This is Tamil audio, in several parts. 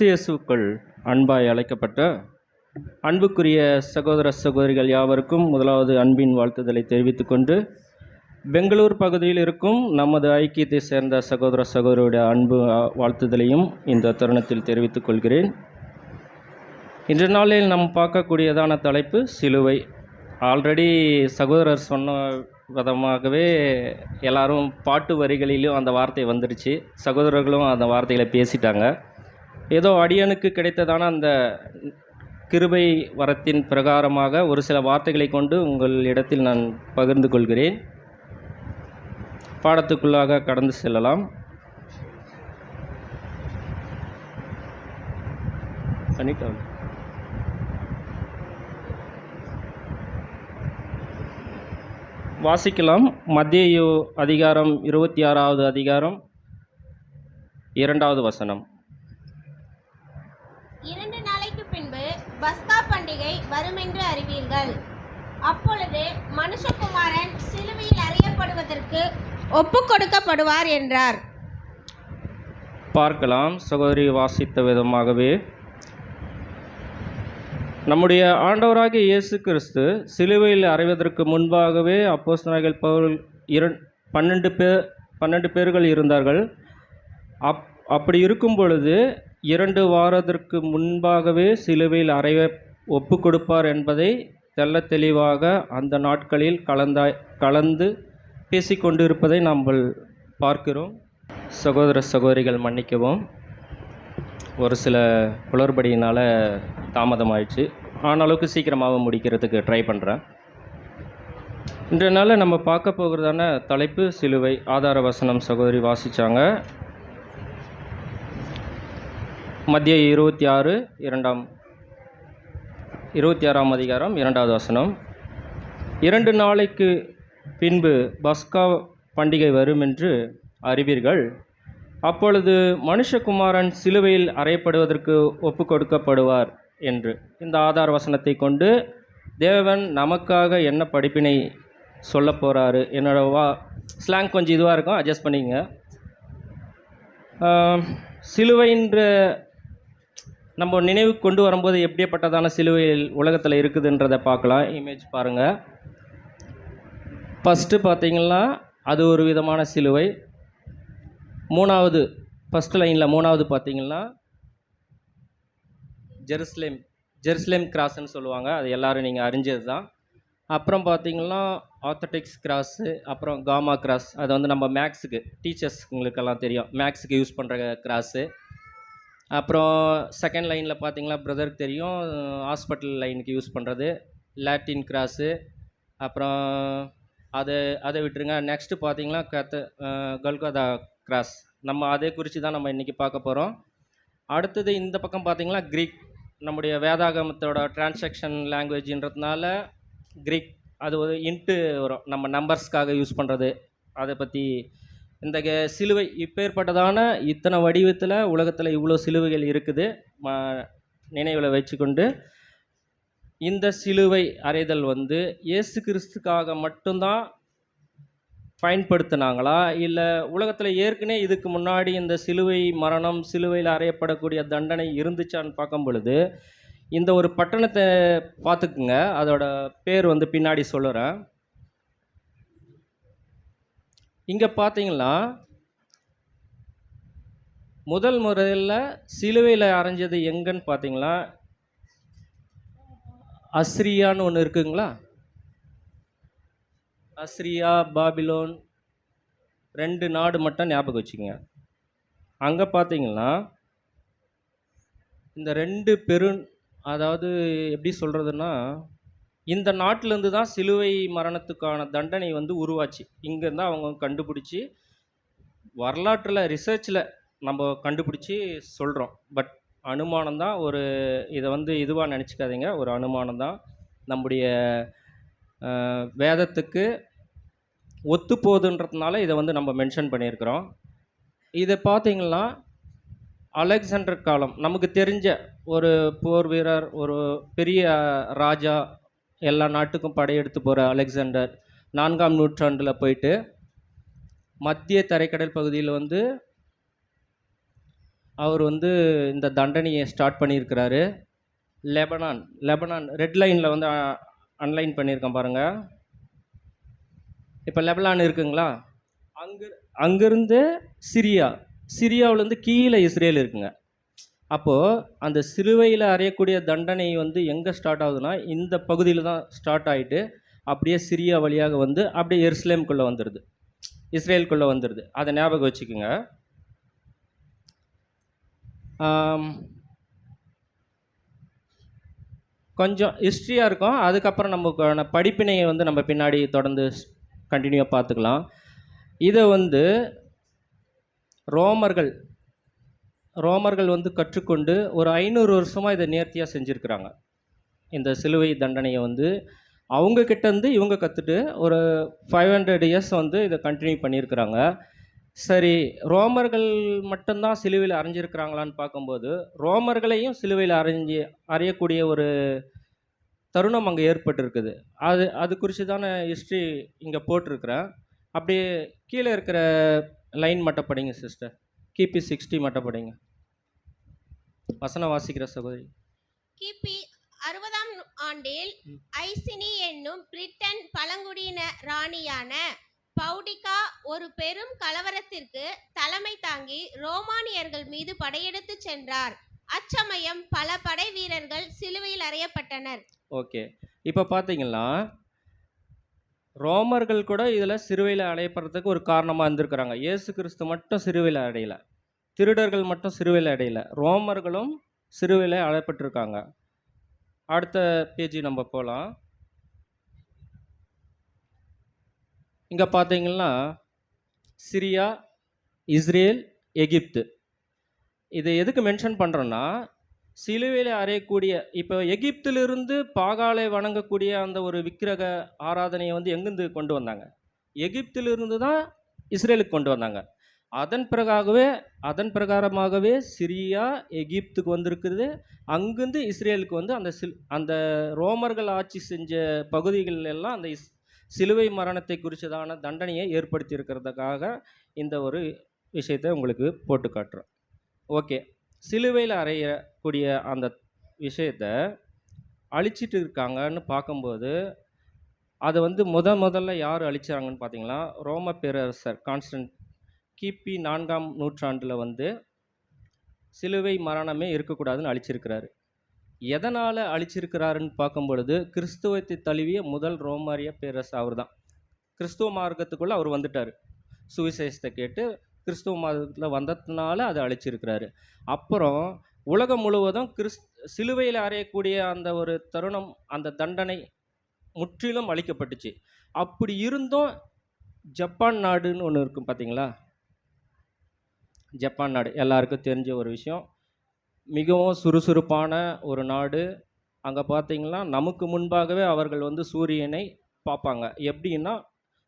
கிறிஸ்து இயேசுவுக்குள் அன்பாய் அழைக்கப்பட்ட அன்புக்குரிய சகோதர சகோதரிகள் யாவருக்கும் முதலாவது அன்பின் வாழ்த்துதலை தெரிவித்துக்கொண்டு, பெங்களூர் பகுதியில் இருக்கும் நமது ஐக்கியத்தை சேர்ந்த சகோதர சகோதரியுடைய அன்பு வாழ்த்துதலையும் இந்த தருணத்தில் தெரிவித்துக் கொள்கிறேன். இன்று நாளில் நாம் பார்க்கக்கூடியதான தலைப்பு சிலுவை. ஆல்ரெடி சகோதரர் சொன்ன விதமாகவே எல்லாரும் பாட்டு வரிகளிலும் அந்த வார்த்தை வந்துடுச்சு. சகோதரர்களும் அந்த வார்த்தைகளை பேசிட்டாங்க. ஏதோ அடியனுக்கு கிடைத்ததான அந்த கிருபை வரத்தின் பிரகாரமாக ஒரு சில வார்த்தைகளை கொண்டு உங்கள் இடத்தில் நான் பகிர்ந்து கொள்கிறேன். பாடத்துக்குள்ளாக கடந்து செல்லலாம். வாசிக்கலாம். மத்தேயு அதிகாரம் 26வது அதிகாரம் 2வது வசனம். 2 நாளைக்கு பின்பு பஸ்கா பண்டிகை வருமென்று அறிவீர்கள். அப்பொழுது மனுஷகுமாரன் சிலுவையில் அறையப்படுவதற்கு ஒப்புக் கொடுக்கப்படுவார் என்றார். பார்க்கலாம். சகோதரி வாசித்த விதமாகவே நம்முடைய ஆண்டவராகிய இயேசு கிறிஸ்து சிலுவையில் அறைவதற்கு முன்பாகவே அப்போஸ்தலர்கள் பவுல் 12 பேர்கள் இருந்தார்கள். அப்படி இருக்கும் பொழுது 2 வாரத்திற்கு முன்பாகவே சிலுவையில் அறைய ஒப்பு கொடுப்பார் என்பதை தெள்ள தெளிவாக அந்த நாட்களில் கலந்து பேசிக்கொண்டிருப்பதை நாம் பார்க்கிறோம். சகோதர சகோதரிகள் மன்னிக்கவும், ஒரு சில குளறுபடியினால் தாமதமாயிடுச்சு. ஆனாலுக்கு சீக்கிரமாக முடிக்கிறதுக்கு ட்ரை பண்ணுறேன். இன்றைய நாளில் நம்ம பார்க்க போகிறதான தலைப்பு சிலுவை. ஆதார வசனம் சகோதரி வாசித்தாங்க. மத்தேயு 26ஆம் அதிகாரம் 2வது வசனம். 2 நாளைக்கு பின்பு பஸ்கா பண்டிகை வரும் என்று அறிவீர்கள். அப்பொழுது மனுஷகுமாரன் சிலுவையில் அறையப்படுவதற்கு ஒப்பு கொடுக்கப்படுவார் என்று. இந்த ஆதார வசனத்தை கொண்டு தேவன் நமக்காக என்ன படிப்பினை சொல்ல போகிறாரு. என்னோட ஸ்லாங் கொஞ்சம் இதுவாக இருக்கும், அட்ஜஸ்ட் பண்ணிங்க. சிலுவைன்ற நம்ம நினைவு கொண்டு வரும்போது எப்படிப்பட்டதான சிலுவையில் உலகத்தில் இருக்குதுன்றதை பார்க்கலாம். இமேஜ் பாருங்கள். ஃபஸ்ட்டு பார்த்திங்கன்னா அது ஒரு விதமான சிலுவை. ஃபஸ்ட் லைனில் 3வது பார்த்திங்கன்னா ஜெருசலேம் கிராஸ்ன்னு சொல்லுவாங்க. அது எல்லோரும் நீங்கள் அறிஞ்சது தான். அப்புறம் பார்த்திங்கன்னா ஆர்த்தடாக்ஸ் கிராஸு, அப்புறம் காமா கிராஸ். அது வந்து நம்ம மேக்ஸுக்கு டீச்சர்ஸ்ங்களுக்கெல்லாம் தெரியும், மேக்ஸுக்கு யூஸ் பண்ணுற கிராஸு. அப்புறம் செகண்ட் லைனில் பார்த்திங்கன்னா பிரதருக்கு தெரியும், ஹாஸ்பிட்டல் லைனுக்கு யூஸ் பண்ணுறது லாட்டின் கிராஸு. அப்புறம் அதை விட்டுருங்க. நெக்ஸ்ட்டு பார்த்திங்கன்னா கல்கதா கிராஸ். நம்ம அதே குறித்து தான் நம்ம இன்றைக்கி பார்க்க போகிறோம். அடுத்தது இந்த பக்கம் பார்த்திங்கன்னா க்ரீக். நம்முடைய வேதாகமத்தோட டிரான்சாக்ஷன் லாங்குவேஜ்ன்றதுனால க்ரீக் அது ஒரு இன்ட்டு வரும், நம்ம நம்பர்ஸ்க்காக யூஸ் பண்ணுறது. அதை பற்றி இந்த சிலுவை இப்பேற்பட்டதான இத்தனை வடிவத்தில் உலகத்தில் இவ்வளோ சிலுவைகள் இருக்குது நினைவில் வச்சுக்கொண்டு, இந்த சிலுவை அறைதல் வந்து இயேசு கிறிஸ்துக்காக மட்டும்தான் பயன்படுத்தினாங்களா, இல்லை உலகத்தில் ஏற்கனவே இதுக்கு முன்னாடி இந்த சிலுவை மரணம், சிலுவையில் அறையப்படக்கூடிய தண்டனை இருந்துச்சான்னு பார்க்கும் பொழுது இந்த ஒரு பட்டணத்தை பார்த்துக்குங்க. அதோட பேர் வந்து பின்னாடி சொல்லுறேன். இங்கே பார்த்தீங்கன்னா முதல் முறையில் சிலுவையில் அரைஞ்சது எங்கன்னு பார்த்தீங்களா, அஸ்ரியான்னு ஒன்று இருக்குங்களா. அஸ்ரியா, பாபிலோன் 2 நாடு மட்டும் ஞாபகம் வச்சுக்கோங்க. அங்கே பார்த்தீங்கன்னா இந்த 2 அதாவது எப்படி சொல்கிறதுன்னா, இந்த நாட்டிலேருந்து தான் சிலுவை மரணத்துக்கான தண்டனை வந்து உருவாச்சு. இங்கேருந்து அவங்க கண்டுபிடிச்சி வரலாற்றில் ரிசர்ச்சில் நம்ம கண்டுபிடிச்சி சொல்கிறோம். பட் அனுமானம் தான். இதை வந்து இதுவாக நினச்சிக்காதீங்க, ஒரு அனுமானம் தான். நம்முடைய வேதத்துக்கு ஒத்து போகுதுன்றதுனால இதை வந்து நம்ம மென்ஷன் பண்ணியிருக்கிறோம். இதை பார்த்திங்கன்னா அலெக்சாண்டர் காலம், நமக்கு தெரிஞ்ச ஒரு போர் வீரர், ஒரு பெரிய ராஜா, எல்லா நாட்டுக்கும் படையெடுத்து போகிற அலெக்சாண்டர் 4ஆம் நூற்றாண்டில் போயிட்டு மத்திய தரைக்கடல் பகுதியில் வந்து அவர் வந்து இந்த தண்டனையை ஸ்டார்ட் பண்ணியிருக்கிறாரு. லெபனான் லெபனான் ரெட் லைனில் வந்து அன்லைன் பண்ணியிருக்கேன் பாருங்கள். இப்போ லெபனான் இருக்குங்களா, அங்கே அங்கேருந்து சிரியா, சிரியாவிலேருந்து கீழே இஸ்ரேல் இருக்குங்க. அப்போது அந்த சிலுவையில் அறையக்கூடிய தண்டனை வந்து எங்கே ஸ்டார்ட் ஆகுதுன்னா இந்த பகுதியில் தான் ஸ்டார்ட் ஆகிட்டு அப்படியே சிரியா வழியாக வந்து அப்படியே எருசலேமுக்குள்ளே வந்துடுது, இஸ்ரேலுக்குள்ளே வந்துடுது. அதை ஞாபகம் வச்சுக்கோங்க. கொஞ்சம் ஹிஸ்ட்ரியாக இருக்கும், அதுக்கப்புறம் நமக்கான படிப்பினையை வந்து நம்ம பின்னாடி தொடர்ந்து கண்டினியூவாக பார்த்துக்கலாம். இதை வந்து ரோமர்கள் வந்து கற்றுக்கொண்டு ஒரு 500 வருஷமாக இதை நேர்த்தியாக செஞ்சுருக்கிறாங்க. இந்த சிலுவை தண்டனையை வந்து அவங்கக்கிட்டேருந்து இவங்க கற்றுட்டு ஒரு 500 இயர்ஸ் வந்து இதை கண்டினியூ பண்ணியிருக்கிறாங்க. சரி, ரோமர்கள் மட்டும்தான் சிலுவையில் அறைஞ்சிருக்கிறாங்களான்னு பார்க்கும்போது ரோமர்களையும் சிலுவையில் அறையக்கூடிய ஒரு தருணம் அங்கே ஏற்பட்டிருக்குது. அது குறித்து தானே ஹிஸ்ட்ரி இங்கே போட்டிருக்கிறேன். அப்படியே கீழே இருக்கிற லைன் மட்டும் படிங்க சிஸ்டர். கிபி 60 மட்டும் படிங்க. வசனம் வாசிக்கிற சகோதரி. கிபி 60ஆம் ஆண்டில் ஐசினி என்னும் பிரிட்டன் பழங்குடியின ராணியான பவுடிகா ஒரு பெரும் கலவரத்திற்கு தலைமை தாங்கி ரோமானியர்கள் மீது படையெடுத்து சென்றார். அச்சமயம் பல படை வீரர்கள் சிலுவையில் அறையப்பட்டனர். ஓகே, இப்போ பார்த்தீங்கன்னா ரோமர்கள் கூட இதில் சிலுவையில் அடையப்படுறதுக்கு ஒரு காரணமாக இருந்திருக்கிறாங்க. இயேசு கிறிஸ்து மட்டும் சிலுவையில் அடையலை, திருடர்கள் மட்டும் சிலுவையில் அடையலை, ரோமர்களும் சிலுவையில் அடையப்பட்டிருக்காங்க. அடுத்த பேஜி நம்ம போகலாம். இங்கே பார்த்தீங்கன்னா சிரியா, இஸ்ரேல், எகிப்து. இதை எதுக்கு மென்ஷன் பண்ணுறோன்னா சிலுவையில் அறையக்கூடிய இப்போ எகிப்திலிருந்து பாகாலை வணங்கக்கூடிய அந்த ஒரு விக்கிரக ஆராதனையை வந்து எங்கேருந்து கொண்டு வந்தாங்க? எகிப்திலிருந்து தான் இஸ்ரேலுக்கு கொண்டு வந்தாங்க. அதன் பிரகாரமாகவே சிரியா எகிப்துக்கு வந்திருக்குது. அங்கேருந்து இஸ்ரேலுக்கு வந்து அந்த ரோமர்கள் ஆட்சி செஞ்ச பகுதிகள் எல்லாம் அந்த சிலுவை மரணத்தை குறித்ததான தண்டனையை ஏற்படுத்தி இருக்கிறதுக்காக இந்த ஒரு விஷயத்தை உங்களுக்கு போட்டு காட்டுறோம். ஓகே, சிலுவையில் அறையக்கூடிய அந்த விஷயத்தை அழிச்சிட்டு இருக்காங்கன்னு பார்க்கும்போது அதை வந்து முதல்ல யார் அழிச்சாங்கன்னு பார்த்தீங்கன்னா ரோம பேரரசர் கான்ஸ்டன்ட் கிபி 4ஆம் நூற்றாண்டில் வந்து சிலுவை மரணமே இருக்கக்கூடாதுன்னு அழிச்சிருக்கிறாரு. எதனால் அழிச்சிருக்கிறாருன்னு பார்க்கும் பொழுது கிறிஸ்துவத்தை தழுவிய முதல் ரோமாரிய பேரரசு அவர் தான். கிறிஸ்துவ மார்க்கத்துக்குள்ளே அவர் வந்துட்டார். சுவிசேஷத்தை கேட்டு கிறிஸ்துவ மார்க்கத்தில் வந்ததுனால அதை அழிச்சிருக்கிறாரு. அப்புறம் உலகம் முழுவதும் சிலுவையில் அறையக்கூடிய அந்த ஒரு தருணம், அந்த தண்டனை முற்றிலும் அழிக்கப்பட்டுச்சு. அப்படி இருந்தும் ஜப்பான் நாடுன்னு ஒன்று இருக்கும் பார்த்தீங்களா? ஜப்பான் நாடு எல்லாருக்கும் தெரிஞ்ச ஒரு விஷயம். மிகவும் சுறுசுறுப்பான ஒரு நாடு. அங்கே பார்த்தீங்கன்னா நமக்கு முன்பாகவே அவர்கள் வந்து சூரியனை பார்ப்பாங்க. எப்படின்னா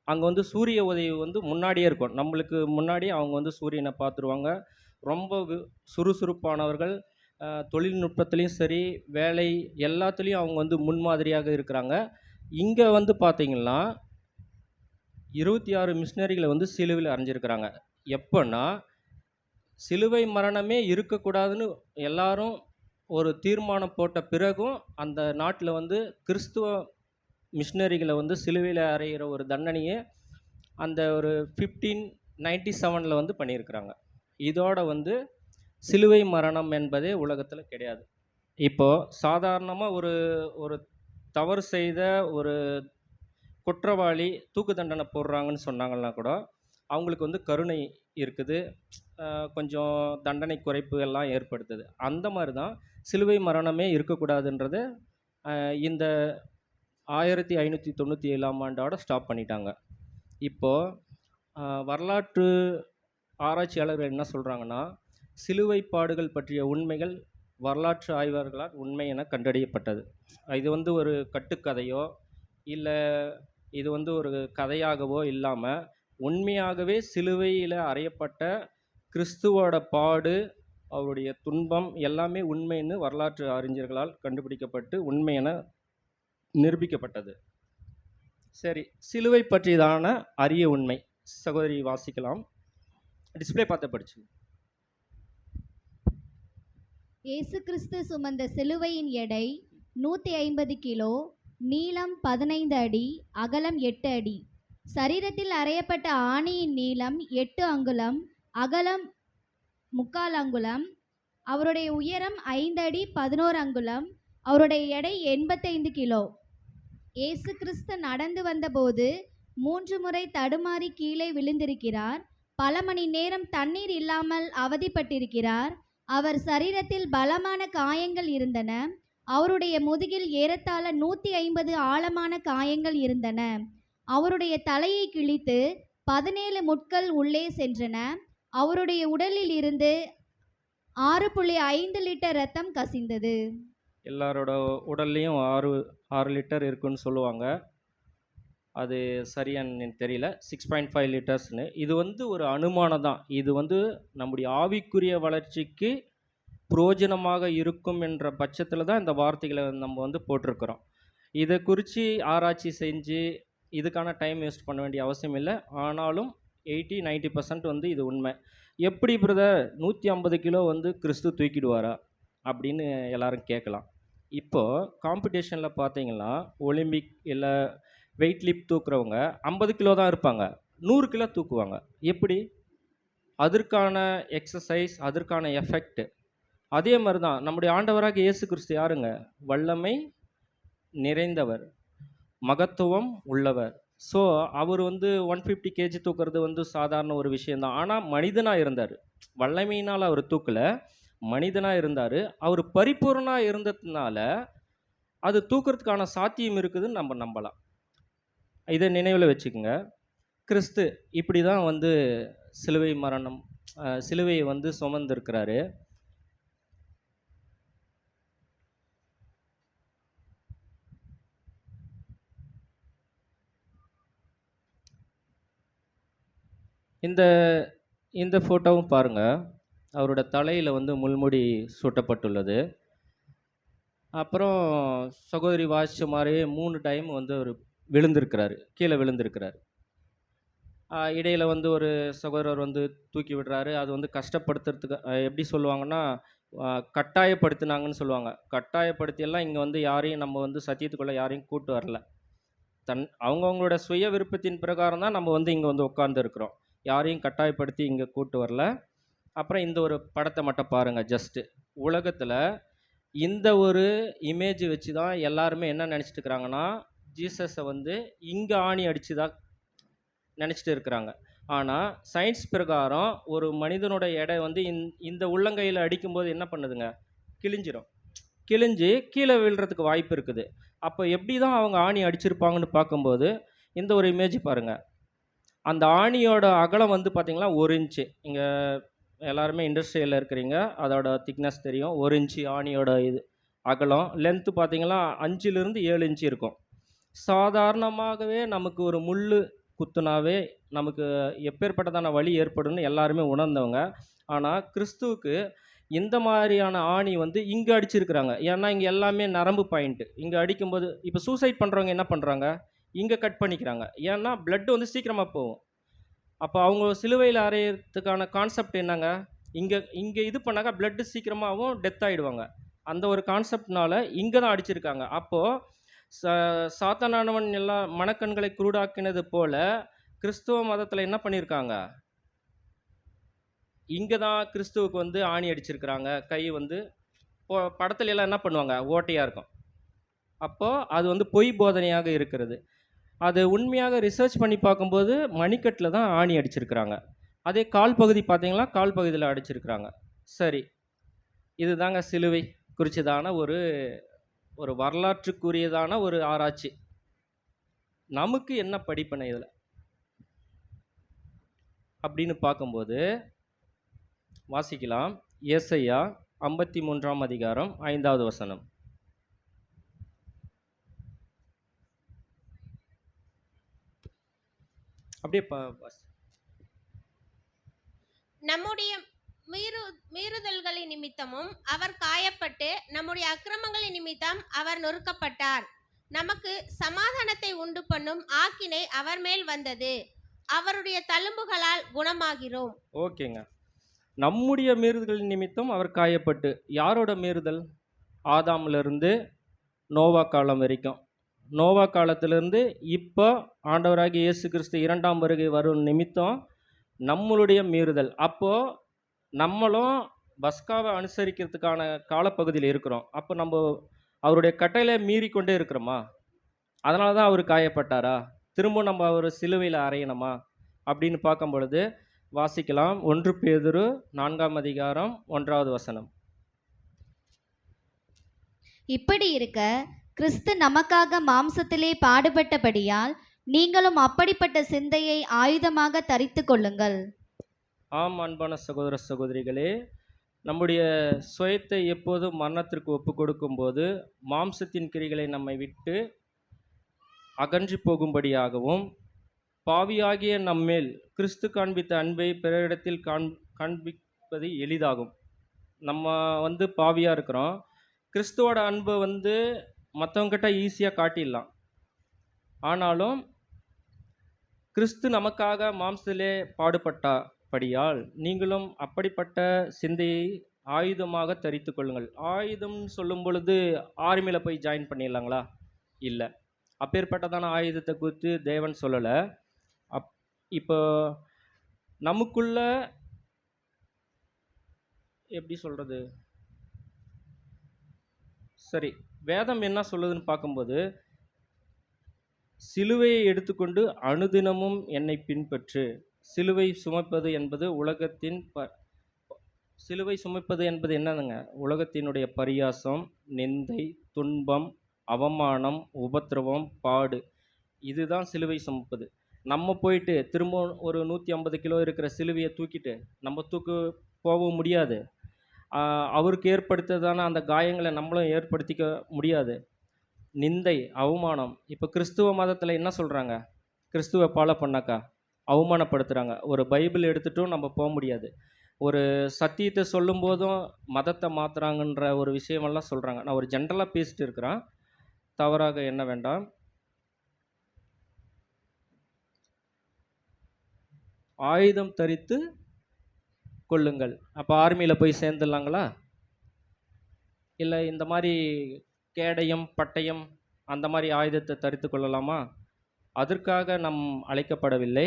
அங்கே வந்து சூரிய உதவி வந்து முன்னாடியே இருக்கும், நம்மளுக்கு முன்னாடி அவங்க வந்து சூரியனை பார்த்துருவாங்க. ரொம்ப சுறுசுறுப்பானவர்கள். தொழில்நுட்பத்துலேயும் சரி, வேலை எல்லாத்துலேயும் அவங்க வந்து முன்மாதிரியாக இருக்கிறாங்க. இங்கே வந்து பார்த்திங்கன்னா 26 மிஷினரிகளை வந்து சிலுவையில் அறைஞ்சிருக்கிறாங்க. எப்போன்னா சிலுவை மரணமே இருக்கக்கூடாதுன்னு எல்லாரும் ஒரு தீர்மானம் போட்ட பிறகும் அந்த நாட்டில் வந்து கிறிஸ்துவ மிஷினரிகளை வந்து சிலுவையில் அறையிற ஒரு தண்டனையை அந்த ஒரு 1597 வந்து பண்ணியிருக்கிறாங்க. இதோட வந்து சிலுவை மரணம் என்பதே உலகத்தில் கிடையாது. இப்போது சாதாரணமாக ஒரு தவறு செய்த ஒரு குற்றவாளி தூக்கு தண்டனை போடுறாங்கன்னு சொன்னாங்கன்னா கூட அவங்களுக்கு வந்து கருணை இருக்குது, கொஞ்சம் தண்டனை குறைப்பு எல்லாம் ஏற்படுத்துது. அந்த மாதிரி தான் சிலுவை மரணமே இருக்கக்கூடாதுன்றது இந்த 1597ஆம் ஆண்டோட ஸ்டாப் பண்ணிட்டாங்க. இப்போது வரலாற்று ஆராய்ச்சியாளர்கள் என்ன சொல்கிறாங்கன்னா சிலுவை பாடுகள் பற்றிய உண்மைகள் வரலாற்று ஆய்வாளர்களால் உண்மை என கண்டறியப்பட்டது. இது வந்து ஒரு கட்டுக்கதையோ இல்லை இது வந்து ஒரு கதையாகவோ இல்லாமல் உண்மையாகவே சிலுவையில் அறையப்பட்ட கிறிஸ்துவோட பாடு, அவருடைய துன்பம் எல்லாமே உண்மைன்னு வரலாற்று அறிஞர்களால் கண்டுபிடிக்கப்பட்டு உண்மை என நிரூபிக்கப்பட்டது. சரி, சிலுவை பற்றியதான அரிய உண்மை சகோதரி வாசிக்கலாம். டிஸ்பிளே பார்த்து படிச்சு. இயேசு கிறிஸ்து சுமந்த சிலுவையின் எடை 150 கிலோ, நீளம் 15 அடி, அகலம் 8 அடி. சரீரத்தில் அறையப்பட்ட ஆணியின் நீளம் 8 அங்குலம், அகலம் 3/4 அங்குலம். அவருடைய உயரம் 5 அடி 11 அங்குலம். அவருடைய எடை 85 கிலோ. இயேசு கிறிஸ்து நடந்து வந்தபோது 3 முறை தடுமாறி கீழே விழுந்திருக்கிறார். பல மணி நேரம் தண்ணீர் இல்லாமல் அவதிப்பட்டிருக்கிறார். அவர் சரீரத்தில் பலமான காயங்கள் இருந்தன. அவருடைய முதுகில் ஏறத்தாழ 150 ஆழமான காயங்கள் இருந்தன. அவருடைய தலையை கிழித்து 17 முட்கள் உள்ளே சென்றன. அவருடைய உடலில் இருந்து 6.5 லிட்டர் ரத்தம் கசிந்தது. எல்லாரோட உடல்லையும் 6 லிட்டர் இருக்குன்னு சொல்லுவாங்க. அது சரியான்னு தெரியல. 6.5 லிட்டர்ஸ்னு. இது வந்து ஒரு அனுமானம் தான். இது வந்து நம்முடைய ஆவிக்குரிய வளர்ச்சிக்கு புரோஜனமாக இருக்கும் என்ற பட்சத்தில் தான் இந்த வார்த்தைகளை நம்ம வந்து போட்டிருக்கிறோம். இதை குறித்து ஆராய்ச்சி செஞ்சு இதுக்கான டைம் வேஸ்ட் பண்ண வேண்டிய அவசியம் இல்லை. ஆனாலும் 80-90% வந்து இது உண்மை. எப்படி பிரதர் 150 கிலோ வந்து கிறிஸ்து தூக்கிடுவாரா அப்படின்னு எல்லாரும் கேட்கலாம். இப்போது காம்படிஷனில் பார்த்தீங்கன்னா ஒலிம்பிக் இல்லை வெயிட் லிஃப்ட் தூக்குறவங்க 50 கிலோ தான் இருப்பாங்க, 100 கிலோ தூக்குவாங்க. எப்படி? அதற்கான எக்ஸசைஸ், அதற்கான எஃபெக்ட். அதே மாதிரி தான் நம்முடைய ஆண்டவராக இயேசு கிறிஸ்து யாருங்க? வல்லமை நிறைந்தவர், மகத்துவம் உள்ளவர். ஸோ அவர் வந்து 150 கேஜி தூக்குறது வந்து சாதாரண ஒரு விஷயந்தான். ஆனால் மனிதனாக இருந்தார். வல்லமையினால் அவர் தூக்கலை, மனிதனாக இருந்தார். அவர் பரிபூர்ணனாக இருந்ததுனால அது தூக்குறதுக்கான சாத்தியம் இருக்குதுன்னு நம்ம நம்பலாம். இதை நினைவில் வச்சுக்கோங்க. கிறிஸ்து இப்படி தான் வந்து சிலுவை மரணம், சிலுவையை வந்து சுமந்திருக்கிறாரு. இந்த இந்த ஃபோட்டோவும் பாருங்கள். அவரோட தலையில் வந்து முள்முடி சூட்டப்பட்டுள்ளது. அப்புறம் சகோதரி வாசித்த மாதிரியே 3 டைம் வந்து அவர் விழுந்திருக்கிறாரு, கீழே விழுந்திருக்கிறாரு. இடையில் வந்து ஒரு சகோதரர் வந்து தூக்கி விடுறாரு. அது வந்து கஷ்டப்படுத்துறதுக்கு எப்படி சொல்லுவாங்கன்னா, கட்டாயப்படுத்தினாங்கன்னு சொல்லுவாங்க. கட்டாயப்படுத்தியெல்லாம் இங்கே வந்து யாரையும் நம்ம வந்து சத்தியத்துக்குள்ளே யாரையும் கூட்டு வரல. அவங்கவுங்களோட சுய விருப்பத்தின் பிரகாரம் தான் நம்ம வந்து இங்கே வந்து உட்காந்துருக்குறோம். யாரையும் கட்டாயப்படுத்தி இங்கே கூட்டு வரல. அப்புறம் இந்த ஒரு படத்தை மட்டும் பாருங்கள். ஜஸ்ட்டு உலகத்தில் இந்த ஒரு இமேஜ் வச்சு தான் எல்லாருமே என்ன நினச்சிட்டு இருக்கிறாங்கன்னா, ஜீசஸை வந்து இங்கே ஆணி அடித்து தான் நினச்சிட்டு இருக்கிறாங்க. ஆனால் சயின்ஸ் பிரகாரம் ஒரு மனிதனோட எடை வந்து இந்த உள்ளங்கையில் அடிக்கும்போது என்ன பண்ணுதுங்க? கிழிஞ்சிரும். கிழிஞ்சு கீழே விழுறதுக்கு வாய்ப்பு இருக்குது. அப்போ எப்படி தான் அவங்க ஆணி அடிச்சிருப்பாங்கன்னு பார்க்கும்போது இந்த ஒரு இமேஜ் பாருங்கள். அந்த ஆணியோட அகலம் வந்து பார்த்திங்கன்னா 1 இன்ச்சு. இங்கே எல்லாருமே இண்டஸ்ட்ரியில் இருக்கிறீங்க, அதோட திக்னஸ் தெரியும். 1 இன்ச்சு ஆணியோட இது அகலம். லென்த்து பார்த்திங்கன்னா 5லிருந்து 7 இன்ச்சு இருக்கும். சாதாரணமாகவே நமக்கு ஒரு முள் குத்துனாவே நமக்கு எப்பேற்பட்டதான வலி ஏற்படும்னு எல்லாருமே உணர்ந்தவங்க. ஆனால் கிறிஸ்துவுக்கு இந்த மாதிரியான ஆணி வந்து இங்கே அடிச்சிருக்கிறாங்க. ஏன்னா இங்கே எல்லாமே நரம்பு பாயிண்ட்டு. இங்கே அடிக்கும்போது இப்போ சூசைட் பண்ணுறவங்க என்ன பண்ணுறாங்க? இங்கே கட் பண்ணிக்கிறாங்க. ஏன்னா பிளட் வந்து சீக்கிரமாக போகும். அப்போ அவங்க சிலுவையில் அறையிறதுக்கான கான்செப்ட் என்னங்க? இங்கே இது பண்ணாக்கா பிளட்டு சீக்கிரமாகவும் டெத் ஆகிடுவாங்க. அந்த ஒரு கான்செப்ட்னால இங்கே தான் அடிச்சிருக்காங்க. அப்போது சாத்தானானவன் எல்லா மனக்கண்களை குருடாக்கினது போல கிறிஸ்துவ மதத்தில் என்ன பண்ணியிருக்காங்க? இங்கே தான் கிறிஸ்துவுக்கு வந்து ஆணி அடிச்சிருக்கிறாங்க. கை வந்து படத்துல எல்லாம் என்ன பண்ணுவாங்க? ஓட்டையாக இருக்கும். அப்போது அது வந்து பொய் போதனையாக இருக்கிறது. அது உண்மையாக ரிசர்ச் பண்ணி பார்க்கும்போது மணிக்கட்டில் தான் ஆணி அடிச்சிருக்கிறாங்க. அதே கால் பகுதி பார்த்தீங்கன்னா கால் பகுதியில் அடிச்சிருக்கிறாங்க. சரி, இதுதாங்க சிலுவை குறித்ததான ஒரு வரலாற்றுக்குரியதான ஒரு ஆராய்ச்சி. நமக்கு என்ன படிப்பினை இதில் அப்படின்னு பார்க்கும்போது வாசிக்கலாம். ஏசாயா 53ஆம் அதிகாரம் 5வது வசனம். அப்படியே நம்முடைய மீறுதல்களின் நிமித்தமும் அவர் காயப்பட்டு, நம்முடைய அக்கிரமங்களின் நிமித்தம் அவர் நொறுக்கப்பட்டார். நமக்கு சமாதானத்தை உண்டு பண்ணும் ஆக்கினை அவர் மேல் வந்தது. அவருடைய தழும்புகளால் குணமாகிறோம். ஓகேங்க. நம்முடைய மீறுதல் நிமித்தம் அவர் காயப்பட்டு, யாரோட மீறுதல்? ஆதாமிலிருந்து நோவா காலம் வரைக்கும். நோவா காலத்திலிருந்து இப்போ ஆண்டவராகிய இயேசு கிறிஸ்து 2ஆம் வருகை வரும் நிமித்தம் நம்மளுடைய மீறுதல். அப்போ நம்மளும் பஸ்காவை அனுசரிக்கிறதுக்கான காலப்பகுதியில் இருக்கிறோம். அப்போ நம்ம அவருடைய கட்டளையை மீறிக்கொண்டே இருக்கிறோமா? அதனால தான் அவர் காயப்பட்டாரா? திரும்ப நம்ம அவர் சிலுவையில் அறையணுமா? அப்படின்னு பார்க்கும் பொழுது வாசிக்கலாம். 1 பேதுரு 4ஆம் அதிகாரம் 1வது வசனம். இப்படி இருக்க கிறிஸ்து நமக்காக மாம்சத்திலே பாடுபட்டபடியால் நீங்களும் அப்படிப்பட்ட சிந்தையை ஆயுதமாக தரித்து கொள்ளுங்கள். ஆம், அன்பான சகோதர சகோதரிகளே, நம்முடைய சுயத்தை எப்போதும் மரணத்திற்கு ஒப்பு கொடுக்கும்போது மாம்சத்தின் கிரிகளை நம்மை விட்டு அகன்று போகும்படியாகவும், பாவியாகிய நம்மேல் கிறிஸ்து காண்பித்த அன்பை பிறரிடத்தில் காண்பிப்பது எளிதாகும். நம்ம பாவியாக இருக்கிறோம். கிறிஸ்துவோட அன்பை மற்றவங்கிட்ட ஈஸியாக காட்டிடலாம். ஆனாலும் கிறிஸ்து நமக்காக மாம்சத்திலே பாடுபட்டபடியால் நீங்களும் அப்படிப்பட்ட சிந்தையை ஆயுதமாக தரித்து கொள்ளுங்கள். ஆயுதம்னு சொல்லும் பொழுது ஆர்மியில் போய் ஜாயின் பண்ணிடலாங்களா? இல்லை. அப்பேற்பட்டதான ஆயுதத்தை குறித்து தேவன் சொல்லலை. இப்போ நமக்குள்ள எப்படி சொல்கிறது, சரி, வேதம் என்ன சொல்லுதுன்னு பார்க்கும்போது, சிலுவையை எடுத்துக்கொண்டு அனுதினமும் என்னை பின்பற்று. சிலுவை சுமப்பது என்பது சிலுவை சுமப்பது என்பது என்னதுங்க? உலகத்தினுடைய பரியாசம், நிந்தை, துன்பம், அவமானம், உபத்திரவம், பாடு, இதுதான் சிலுவை சுமப்பது. நம்ம போயிட்டு திரும்ப ஒரு 150 கிலோ இருக்கிற சிலுவையை தூக்கிட்டு நம்ம போகவும் முடியாது. அவருக்கு ஏற்படுத்ததான அந்த காயங்களை நம்மளும் ஏற்படுத்திக்க முடியாது. நிந்தை, அவமானம். இப்போ கிறிஸ்துவ மதத்தில் என்ன சொல்கிறாங்க? கிறிஸ்துவை ஃபாலோ பண்ணாக்கா அவமானப்படுத்துகிறாங்க. ஒரு பைபிள் எடுத்துட்டும் நம்ம போக முடியாது. ஒரு சத்தியத்தை சொல்லும் போதும் மதத்தை மாற்றுறாங்கன்ற ஒரு விஷயமெல்லாம் சொல்கிறாங்க. நான் ஒரு ஜென்ரலாக பேசிட்டு இருக்கிறேன், தவறாக எண்ண வேண்டாம். ஆயுதம் தரித்து கொள்ளுங்கள். அப்போ ஆர்மியில் போய் சேர்ந்துடலாங்களா? இல்லை இந்த மாதிரி கேடயம், பட்டயம், அந்த மாதிரி ஆயுதத்தை தரித்து கொள்ளலாமா? அதற்காக நம் அழைக்கப்படவில்லை.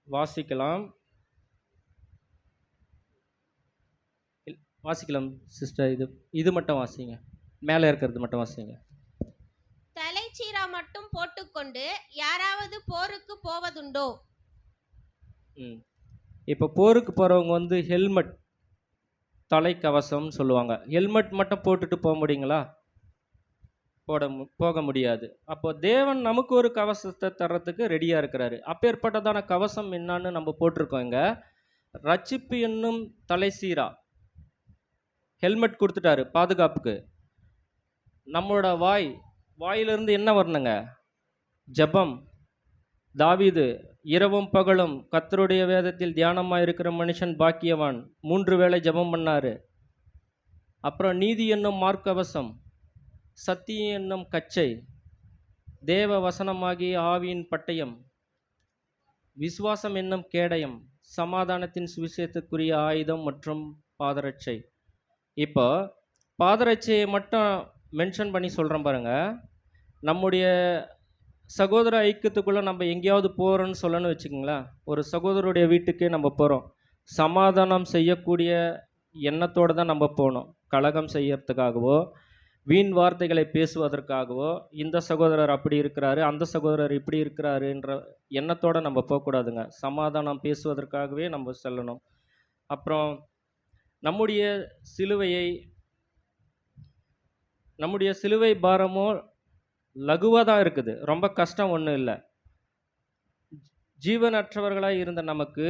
வாசிக்கலாம் சிஸ்டர். இது மட்டும் வாசிங்க, மேலே இருக்கிறது மட்டும் வாசிங்க. தலைச்சீரா மட்டும் போட்டுக்கொண்டு யாராவது போருக்கு போவதுண்டோ? இப்போ போருக்கு போகிறவங்க ஹெல்மெட், தலைக்கவசம்னு சொல்லுவாங்க. ஹெல்மெட் மட்டும் போட்டுட்டு போக முடியுங்களா? போக முடியாது. அப்போ தேவன் நமக்கு ஒரு கவசத்தை தர்றதுக்கு ரெடியாக இருக்கிறாரு. அப்பேற்பட்டதான கவசம் என்னான்னு நம்ம போட்டிருக்கோம். இங்கே ரட்சிப்பு என்னும் தலைசீரா, ஹெல்மெட் கொடுத்துட்டாரு பாதுகாப்புக்கு. நம்மளோட வாயிலிருந்து என்ன வரணுங்க? ஜெபம். தாவீது இரவும் பகலும் கர்த்தருடைய வேதத்தில் தியானமாக இருக்கிற மனுஷன் பாக்கியவான், 3 வேளை ஜெபம் பண்ணாரு. அப்புறம் நீதி என்னும் மார்க்கவசம், சத்தியம் என்னும் கச்சை, தேவ வசனமாகிய ஆவியின் பட்டயம், விசுவாசம் என்னும் கேடயம், சமாதானத்தின் சுவிசேஷத்துக்குரிய ஆயுதம் மற்றும் பாதரட்சை. இப்போ பாதரட்சையை மட்டும் மென்ஷன் பண்ணி சொல்கிறேன் பாருங்க. நம்முடைய சகோதர ஐக்கியத்துக்குள்ளே நம்ம எங்கேயாவது போகிறோன்னு சொல்லணும்னு வச்சுக்கோங்களேன். ஒரு சகோதரருடைய வீட்டுக்கே நம்ம போகிறோம், சமாதானம் செய்யக்கூடிய எண்ணத்தோடு தான் நம்ம போகணும். கலகம் செய்யறதுக்காகவோ, வீண் வார்த்தைகளை பேசுவதற்காகவோ, இந்த சகோதரர் அப்படி இருக்கிறாரு, அந்த சகோதரர் இப்படி இருக்கிறாருன்ற எண்ணத்தோடு நம்ம போகக்கூடாதுங்க. சமாதானம் பேசுவதற்காகவே நம்ம செல்லணும். அப்புறம் நம்முடைய சிலுவை பாரமோ லகுவாக தான் இருக்குது, ரொம்ப கஷ்டம் ஒன்றும் இல்லை. ஜீவனற்றவர்களாக இருந்த நமக்கு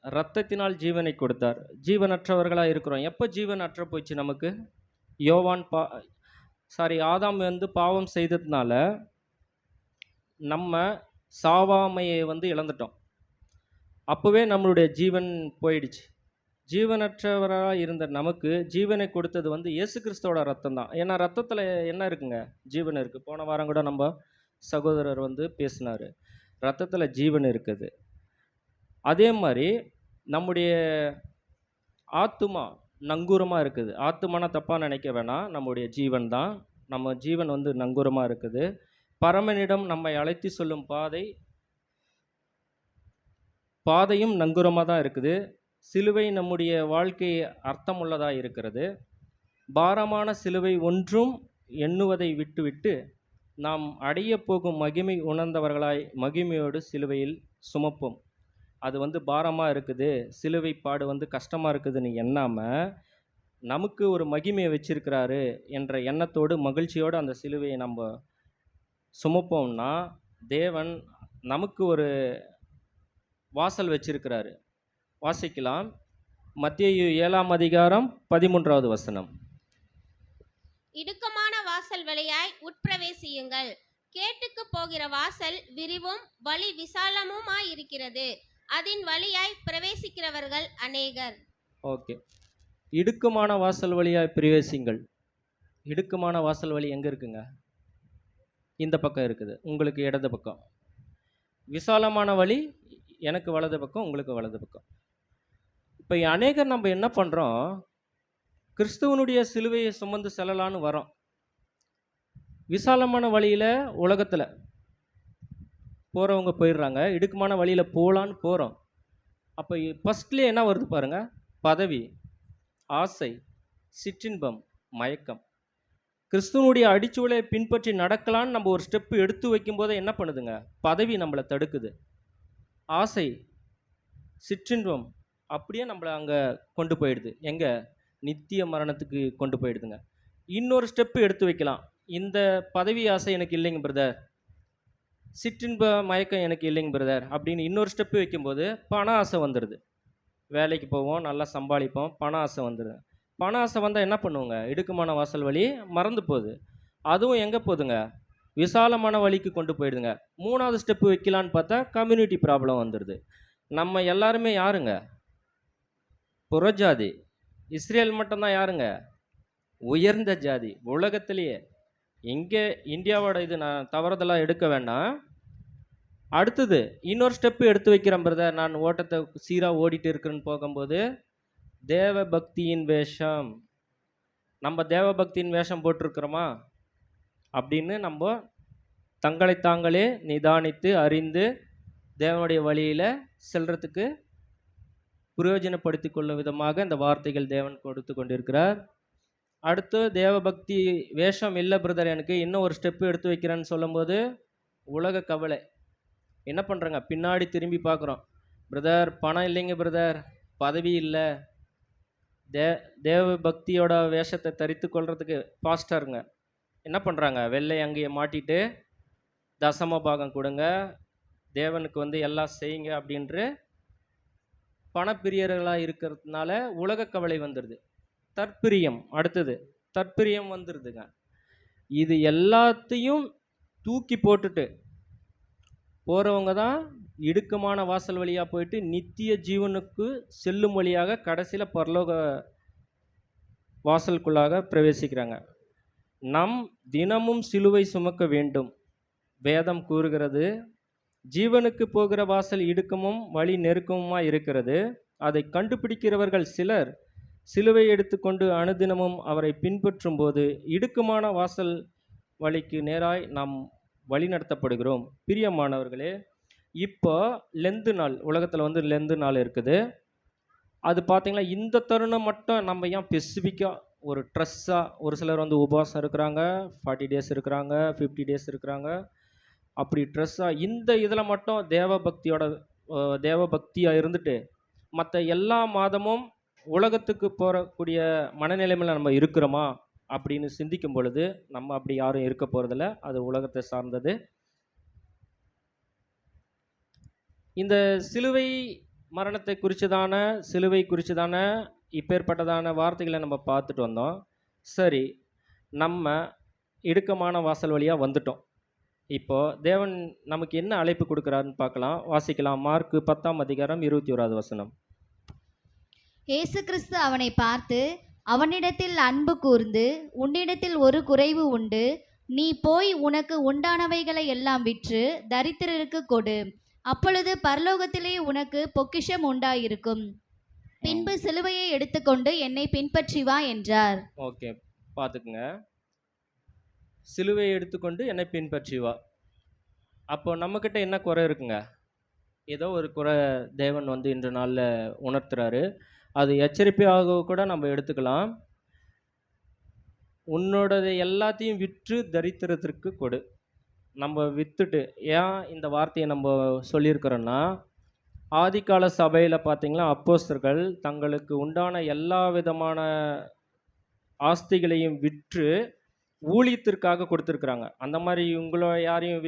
இரத்தத்தினால் ஜீவனை கொடுத்தார். ஜீவனற்றவர்களாக இருக்கிறோம். எப்போ ஜீவன் அற்ற போச்சு நமக்கு? ஆதாம் பாவம் செய்ததுனால நம்ம சாவாமையை இழந்துட்டோம். அப்போவே நம்மளுடைய ஜீவன் போயிடுச்சு. ஜீவனற்றவராக இருந்த நமக்கு ஜீவனை கொடுத்தது இயேசு கிறிஸ்துவோட ரத்தம் தான். ஏன்னா ரத்தத்தில் என்ன இருக்குங்க? ஜீவன் இருக்குது. போன வாரம் கூட நம்ம சகோதரர் பேசினார், ரத்தத்தில் ஜீவன் இருக்குது. அதே மாதிரி நம்முடைய ஆத்துமா நங்கூரமாக இருக்குது. ஆத்துமானா தப்பாக நினைக்க வேணாம், நம்முடைய ஜீவன் தான். நம்ம ஜீவன் வந்து நங்கூரமாக இருக்குது. பரமனிடம் நம்மை அழைத்து சொல்லும் பாதையும் நங்கூரமாக தான் இருக்குது. சிலுவை நம்முடைய வாழ்க்கை அர்த்தமுள்ளதாக இருக்கிறது. பாரமான சிலுவை ஒன்றும் எண்ணுவதை விட்டுவிட்டு நாம் அடைய போகும் மகிமை உணர்ந்தவர்களாய் மகிமையோடு சிலுவையில் சுமப்போம். அது வந்து பாரமாக இருக்குது, சிலுவை பாடு வந்து கஷ்டமாக இருக்குதுன்னு எண்ணாமல், நமக்கு ஒரு மகிமையை வச்சிருக்கிறாரு என்ற எண்ணத்தோடு மகிழ்ச்சியோடு அந்த சிலுவையை நம்ம சுமப்போம்னா, தேவன் நமக்கு ஒரு வாசல் வச்சிருக்கிறாரு. வாசிக்கலாம். மத்தேயு 7ஆம் அதிகாரம் 13வது வசனம். இடுக்கமான வாசல் வழியாய் உட்பிரவேசியுங்கள். கேட்டுக்கு போகிற வாசல் விரிவும் வழி விசாலமுமாயிருக்கிறது. அதன் வழியாய் பிரவேசிக்கிறவர்கள் அநேகர். ஓகே. இடுக்கமான வாசல் வழியாய் பிரவேசிங்கள். இடுக்கமான வாசல் வழி எங்கே இருக்குங்க? இந்த பக்கம் இருக்குது, உங்களுக்கு இடது பக்கம். விசாலமான வழி எனக்கு வலது பக்கம், உங்களுக்கு வலது பக்கம். இப்போ அநேகர் நம்ம என்ன பண்ணுறோம், கிறிஸ்துவனுடைய சிலுவையை சுமந்து செல்லலான்னு வரோம். விசாலமான வழியில் உலகத்தில் போகிறவங்க போயிடுறாங்க, இடுக்கமான வழியில் போகலான்னு போகிறோம். அப்போ ஃபஸ்ட்லேயே என்ன வருது பாருங்கள், பதவி, ஆசை, சிற்றின்பம், மயக்கம். கிறிஸ்துவனுடைய அடிச்சுவலை பின்பற்றி நடக்கலான்னு நம்ம ஒரு ஸ்டெப்பு எடுத்து வைக்கும்போது என்ன பண்ணுதுங்க, பதவி நம்மளை தடுக்குது. ஆசை, சிற்றின்பம் அப்படியே நம்மளை அங்கே கொண்டு போயிடுது. எங்கே? நித்திய மரணத்துக்கு கொண்டு போயிடுதுங்க. இன்னொரு ஸ்டெப்பு எடுத்து வைக்கலாம். இந்த பதவி ஆசை எனக்கு இல்லைங்க பிரதர், சிற்றின்ப மயக்கம் எனக்கு இல்லைங்க பிரதர் அப்படின்னு இன்னொரு ஸ்டெப்பு வைக்கும்போது பண ஆசை வந்துடுது. வேலைக்கு போவோம், நல்லா சம்பாதிப்போம், பண ஆசை வந்துடுது. பண ஆசை வந்தால் என்ன பண்ணுவோங்க, இடுக்கமான வாசல் வழி மறந்து போகுது. அதுவும் எங்கே போகுதுங்க, விசாலமான வழிக்கு கொண்டு போயிடுதுங்க. மூணாவது ஸ்டெப்பு வைக்கலான்னு பார்த்தா கம்யூனிட்டி ப்ராப்ளம் வந்துடுது. நம்ம எல்லாருமே யாருங்க, புறஜாதி. இஸ்ரேல் மட்டும்தான் யாருங்க, உயர்ந்த ஜாதி. உலகத்திலேயே இங்கே இந்தியாவோட இது நான் தவறுதெல்லாம் எடுக்க வேண்டாம். அடுத்தது இன்னொரு ஸ்டெப்பு எடுத்து வைக்கிறேன் பிரதர், நான் ஓட்டத்தை சீராக ஓடிட்டு இருக்கிறேன்னு போகும்போது தேவ பக்தியின் வேஷம். நம்ம தேவ பக்தியின் வேஷம் போட்டிருக்கிறோமா அப்படின்னு நம்ம தங்களை தாங்களே நிதானித்து அறிந்து தேவனுடைய வழியில் செல்றதுக்கு பிரயோஜனப்படுத்தி கொள்ளும் விதமாக இந்த வார்த்தைகள் தேவன் கொடுத்து கொண்டிருக்கிறார். அடுத்து தேவ பக்தி வேஷம் இல்லை பிரதர், எனக்கு இன்னும் ஒரு ஸ்டெப்பு எடுத்து வைக்கிறேன்னு சொல்லும்போது உலக கவலை. என்ன பண்ணுறேங்க, பின்னாடி திரும்பி பார்க்குறோம், பிரதர் பணம் இல்லைங்க பிரதர், பதவி இல்லை. தேவ பக்தியோட வேஷத்தை தரித்து கொள்றதுக்கு பாஸ்டருங்க என்ன பண்ணுறாங்க, வெள்ளை அங்கேயே மாட்டிட்டு தசம பாகம் கொடுங்க, தேவனுக்கு வந்து எல்லாம் செய்யுங்க அப்படின்ற பணப்பிரியர்களாக இருக்கிறதுனால உலக கவலை வந்துடுது. தற்பிரியம், அடுத்தது தற்பிரியம் வந்துடுதுங்க. இது எல்லாத்தையும் தூக்கி போட்டுட்டு போகிறவங்க தான் இடுக்கமான வாசல் வழியாக போயிட்டு நித்திய ஜீவனுக்கு செல்லும் வழியாக கடைசியில் பரலோக வாசலுக்குள்ளாக பிரவேசிக்கிறாங்க. நம் தினமும் சிலுவை சுமக்க வேண்டும். வேதம் கூறுகிறது, ஜீவனுக்கு போகிற வாசல் இடுக்கமும் வழி நெருக்கமுமாக இருக்கிறது. அதை கண்டுபிடிக்கிறவர்கள் சிலர் சிலுவை எடுத்துக்கொண்டு அனுதினமும் அவரை பின்பற்றும் போது இடுக்கமான வாசல் வழிக்கு நேராய் நாம் வழி நடத்தப்படுகிறோம். பிரியமானவர்களே, இப்போ லெந்து நாள், உலகத்தில் வந்து லெந்து நாள் இருக்குது. அது பார்த்திங்கன்னா இந்த தருணம் மட்டும் நம்ம ஏன் ஸ்பெசிஃபிக்காக ஒரு ட்ரெஸ்ஸாக, ஒரு சிலர் வந்து உபவாசம் இருக்கிறாங்க, 40 days இருக்கிறாங்க, 50 days இருக்கிறாங்க. அப்படி ட்ரெஸ்ஸாக இந்த இதில் மட்டும் தேவ பக்தியாக இருந்துட்டு மற்ற எல்லா மாதமும் உலகத்துக்கு போகக்கூடிய மனநிலைமையில் நம்ம இருக்கிறோமா அப்படின்னு சிந்திக்கும் பொழுது நம்ம அப்படி யாரும் இருக்க போகிறதில்ல. அது உலகத்தை சார்ந்தது. இந்த சிலுவை மரணத்தை சிலுவை குறித்துதான இப்பேற்பட்டதான வார்த்தைகளை நம்ம பார்த்துட்டு வந்தோம். சரி, நம்ம இடுக்கமான வாசல் வழியாக வந்துட்டோம். இப்போது தேவன் நமக்கு என்ன அழைப்பு கொடுக்குறாருன்னு பார்க்கலாம். வாசிக்கலாம். மார்க்கு 10ஆம் அதிகாரம் 21வது வசனம். இயேசு கிறிஸ்து அவனை பார்த்து, அவனிடத்தில் அன்பு கூர்ந்து, உன்னிடத்தில் ஒரு குறைவு உண்டு, நீ போய் உனக்கு உண்டானவைகளை எல்லாம் விற்று தரித்திரருக்கு கொடு, அப்பொழுது பரலோகத்திலே உனக்கு பொக்கிஷம் உண்டாயிருக்கும். பின்பு சிலுவையை எடுத்துக்கொண்டு என்னை பின்பற்றி வா என்றார். ஓகே, பார்த்துக்குங்க. சிலுவையை எடுத்துக்கொண்டு என்னை பின்பற்றி வா. அப்போ நம்மக்கிட்ட என்ன குறை இருக்குங்க? ஏதோ ஒரு குறை தேவன் வந்து இன்ற நாளில் உணர்த்துறாரு. அது எச்சரிக்கையாக கூட நம்ம எடுத்துக்கலாம். உன்னோடது எல்லாத்தையும் விற்று தரித்திரத்திற்கு கொடு. நம்ம விற்றுட்டு ஏன் இந்த வார்த்தையை நம்ம சொல்லியிருக்கிறோன்னா, ஆதிகால சபையில் பார்த்தீங்கன்னா அப்போஸ்தலர்கள் தங்களுக்கு உண்டான எல்லா விதமான ஆஸ்திகளையும் விற்று ஊழியத்திற்காக கொடுத்துருக்குறாங்க. அந்த மாதிரி உங்களை யாரையும்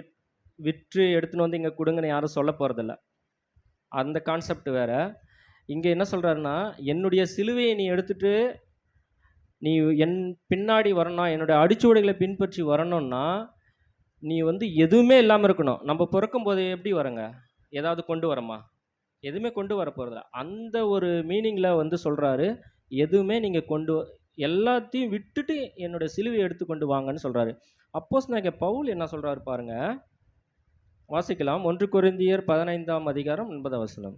விற்று எடுத்துன்னு வந்து இங்கே கொடுங்கன்னு யாரும் சொல்ல போகிறதில்ல. அந்த கான்செப்ட் வேறு. இங்கே என்ன சொல்கிறாருன்னா, என்னுடைய சிலுவையை நீ எடுத்துகிட்டு நீ என் பின்னாடி வரணும், என்னுடைய அடிச்சுவடுகளை பின்பற்றி வரணும்னா நீ வந்து எதுவுமே இல்லாமல் இருக்கணும். நம்ம பிறக்கும்போது எப்படி வரங்க? ஏதாவது கொண்டு வரோமா? எதுவுமே கொண்டு வர போகிறதில்ல. அந்த ஒரு மீனிங்கில் வந்து சொல்கிறாரு, எதுவுமே நீங்கள் எல்லாத்தையும் விட்டுட்டு என்னோடய சிலுவையை எடுத்துக்கொண்டு வாங்கன்னு சொல்கிறாரு. அப்போஸ்தலனாகிய பவுல் என்ன சொல்கிறாரு பாருங்க, வாசிக்கலாம். 1 கொரிந்தியர் 15ஆம் அதிகாரம் 9ஆம் வசனம்.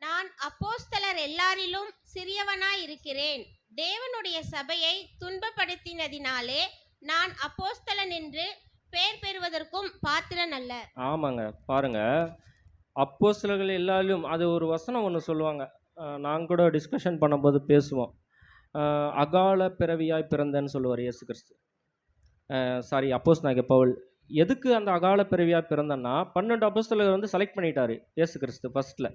நான் அப்போஸ்தலர் எல்லாரிலும் சிறியவனாய் இருக்கிறேன். தேவனுடைய சபையை துன்பப்படுத்தினதினாலே நான் அப்போஸ்தலன் என்று பெயர் பெறுவதற்கும் பாத்திரன் அல்ல. ஆமாங்க, பாருங்க. அப்போஸ்தலர்கள் எல்லாரும் அது ஒரு வசனம் ஒன்று சொல்லுவாங்க. நாங்கள் கூட டிஸ்கஷன் பண்ணும்போது பேசுவோம். அகால பிறவியாய் பிறந்தேன்னு சொல்லுவார் இயேசு கிறிஸ்து. அப்போஸ்தலனாகிய பவுல் எதுக்கு அந்த அகால பிறவியாய் பிறந்தன்னா, 12 அப்போஸ்தலர்கள் வந்து செலக்ட் பண்ணிட்டாரு இயேசு கிறிஸ்து ஃபர்ஸ்ட்டில்.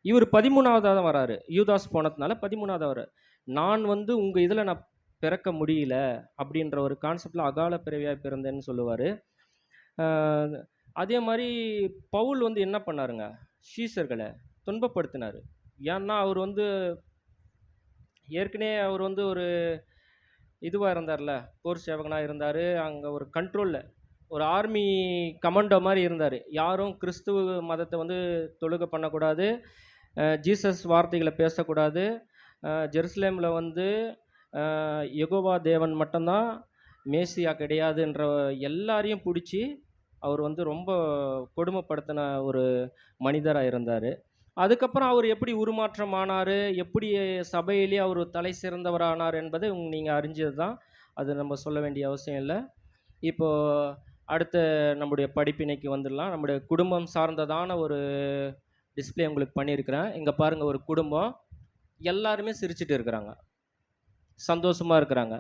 இவர் 13ஆவதாக தான் வராரு. யூதாஸ் போனதுனால 13ஆவதாக வராரு. நான் வந்து உங்கள் இதில் நான் பிறக்க முடியல அப்படின்ற ஒரு கான்செப்டில் அகால பிறவியாய் பிறந்தேன்னு சொல்லுவார். அதே மாதிரி பவுல் வந்து என்ன பண்ணாருங்க, சீஷர்களை துன்பப்படுத்தினார். ஏன்னா அவர் வந்து ஏற்கனவே அவர் வந்து ஒரு இதுவாக இருந்தார்ல, போர் சேவகனாக இருந்தார். அங்கே ஒரு கண்ட்ரோலில் ஒரு ஆர்மி கமாண்டோ மாதிரி இருந்தார். யாரும் கிறிஸ்துவ மதத்தை வந்து தொழுகை பண்ணக்கூடாது, ஜீசஸ் வார்த்தைகளை பேசக்கூடாது, ஜெருசலேமில் வந்து யெகோவா தேவன் மட்டும்தான் மேசியா கிடையாதுன்ற எல்லாரையும் பிடிச்சி அவர் வந்து ரொம்ப கொடுமைப்படுத்தின ஒரு மனிதராக இருந்தார். அதுக்கப்புறம் அவர் எப்படி உருமாற்றம் ஆனார், எப்படி சபையிலேயே அவர் தலை சிறந்தவரானார் என்பதை நீங்கள் அறிஞ்சது தான். அது நம்ம சொல்ல வேண்டிய அவசியம் இல்லை. இப்போது அடுத்த நம்முடைய படிப்பினைக்கு வந்துடலாம். நம்முடைய குடும்பம் சார்ந்ததான ஒரு டிஸ்பிளே உங்களுக்கு பண்ணியிருக்கிறேன். இங்கே பாருங்கள், ஒரு குடும்பம் எல்லாருமே சிரிச்சிட்டு இருக்கிறாங்க, சந்தோஷமாக இருக்கிறாங்க.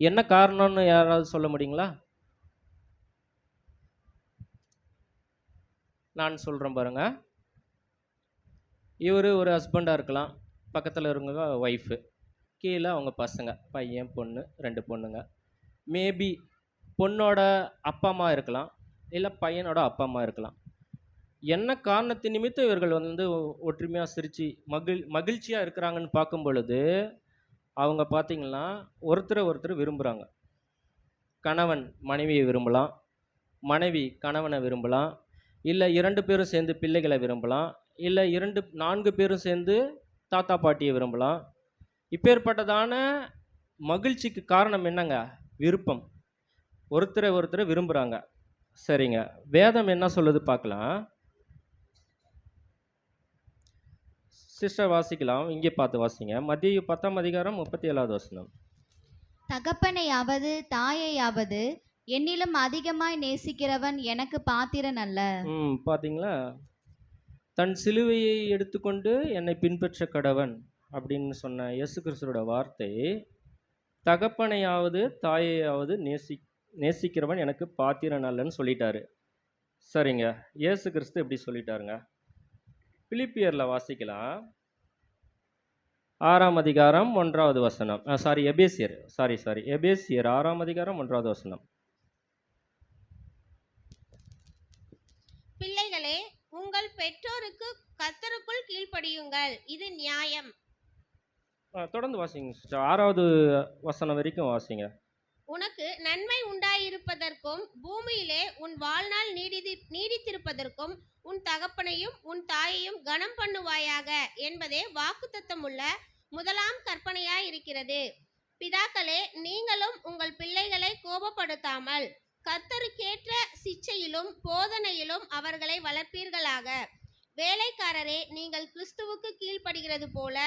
என்ன காரணம்னு யாராவது சொல்ல முடியுங்களா? நான் சொல்கிறேன் பாருங்க. இவர் ஒரு ஹஸ்பண்டாக இருக்கலாம், பக்கத்தில் இருங்க ஒய்ஃபு, கீழே அவங்க பசங்க, பையன் பொண்ணு 2 பொண்ணுங்க. மேபி பொண்ணோட அப்பா அம்மா இருக்கலாம், இல்லை பையனோட அப்பா அம்மா இருக்கலாம். என்ன காரணத்தின் நிமித்தம் இவர்கள் வந்து ஒற்றுமையாக சிரித்து மகிழ்ச்சியாக இருக்கிறாங்கன்னு பார்க்கும் பொழுது அவங்க பார்த்திங்கன்னா ஒருத்தரை விரும்புகிறாங்க. கணவன் மனைவியை விரும்பலாம், மனைவி கணவனை விரும்பலாம், இல்லை 2 பேரும் சேர்ந்து பிள்ளைகளை விரும்பலாம், இல்லை 4 பேரும் சேர்ந்து தாத்தா பாட்டியை விரும்பலாம். இப்பேற்பட்டதான மகிழ்ச்சிக்கு காரணம் என்னங்க? விருப்பம். ஒருத்தரை விரும்புகிறாங்க. சரிங்க, வேதம் என்ன சொல்லுது பார்க்கலாம். சிஸ்டர் வாசிக்கலாம், இங்கே பார்த்து வாசிங்க. மத்தேயு 10ஆம் அதிகாரம் 37வது வசனம். தகப்பனையாவது தாயையாவது என்னிலும் அதிகமாய் நேசிக்கிறவன் எனக்கு பாத்திரன் அல்ல. பார்த்தீங்களா? தன் சிலுவையை எடுத்துக்கொண்டு என்னை பின்பற்ற கடவன் அப்படின்னு சொன்ன இயேசு கிறிஸ்துவோட வார்த்தை, தகப்பனையாவது தாயையாவது நேசிக்கிறவன் எனக்கு பாத்திரன் அல்லன்னு சொல்லிட்டாரு. சரிங்க, இயேசு கிறிஸ்து எப்படி சொல்லிட்டாருங்க? பிலிப்பியரில் வாசிக்கலாம், 6ஆம் அதிகாரம் 1வது வசனம். எபேசியர் 6ஆம் அதிகாரம் 1வது வசனம். பிள்ளைகளே, உங்கள் பெற்றோருக்கு கர்த்தருக்குள் கீழ்ப்படியுங்கள், இது நியாயம். தொடர்ந்து வாசிங்க சிஸ்டர், 6வது வசனம் வரைக்கும் வாசிங்க. உனக்கு நன்மை உண்டாயிருப்பதற்கும் பூமியிலே உன் வாழ்நாள் நீடித்திருப்பதற்கும் உன் தகப்பனையும் உன் தாயையும் கனம் பண்ணுவாயாக என்பதே வாக்குத்தத்தமுள்ள முதலாம் கற்பனையாய் இருக்கிறது. பிதாக்களே, நீங்களும் உங்கள் பிள்ளைகளை கோபப்படுத்தாமல் கர்த்தருக்கேற்ற சிட்சையிலும் போதனையிலும் அவர்களை வளர்ப்பீர்களாக. வேலைக்காரரே, நீங்கள் கிறிஸ்துவுக்கு கீழ்ப்படுகிறது போல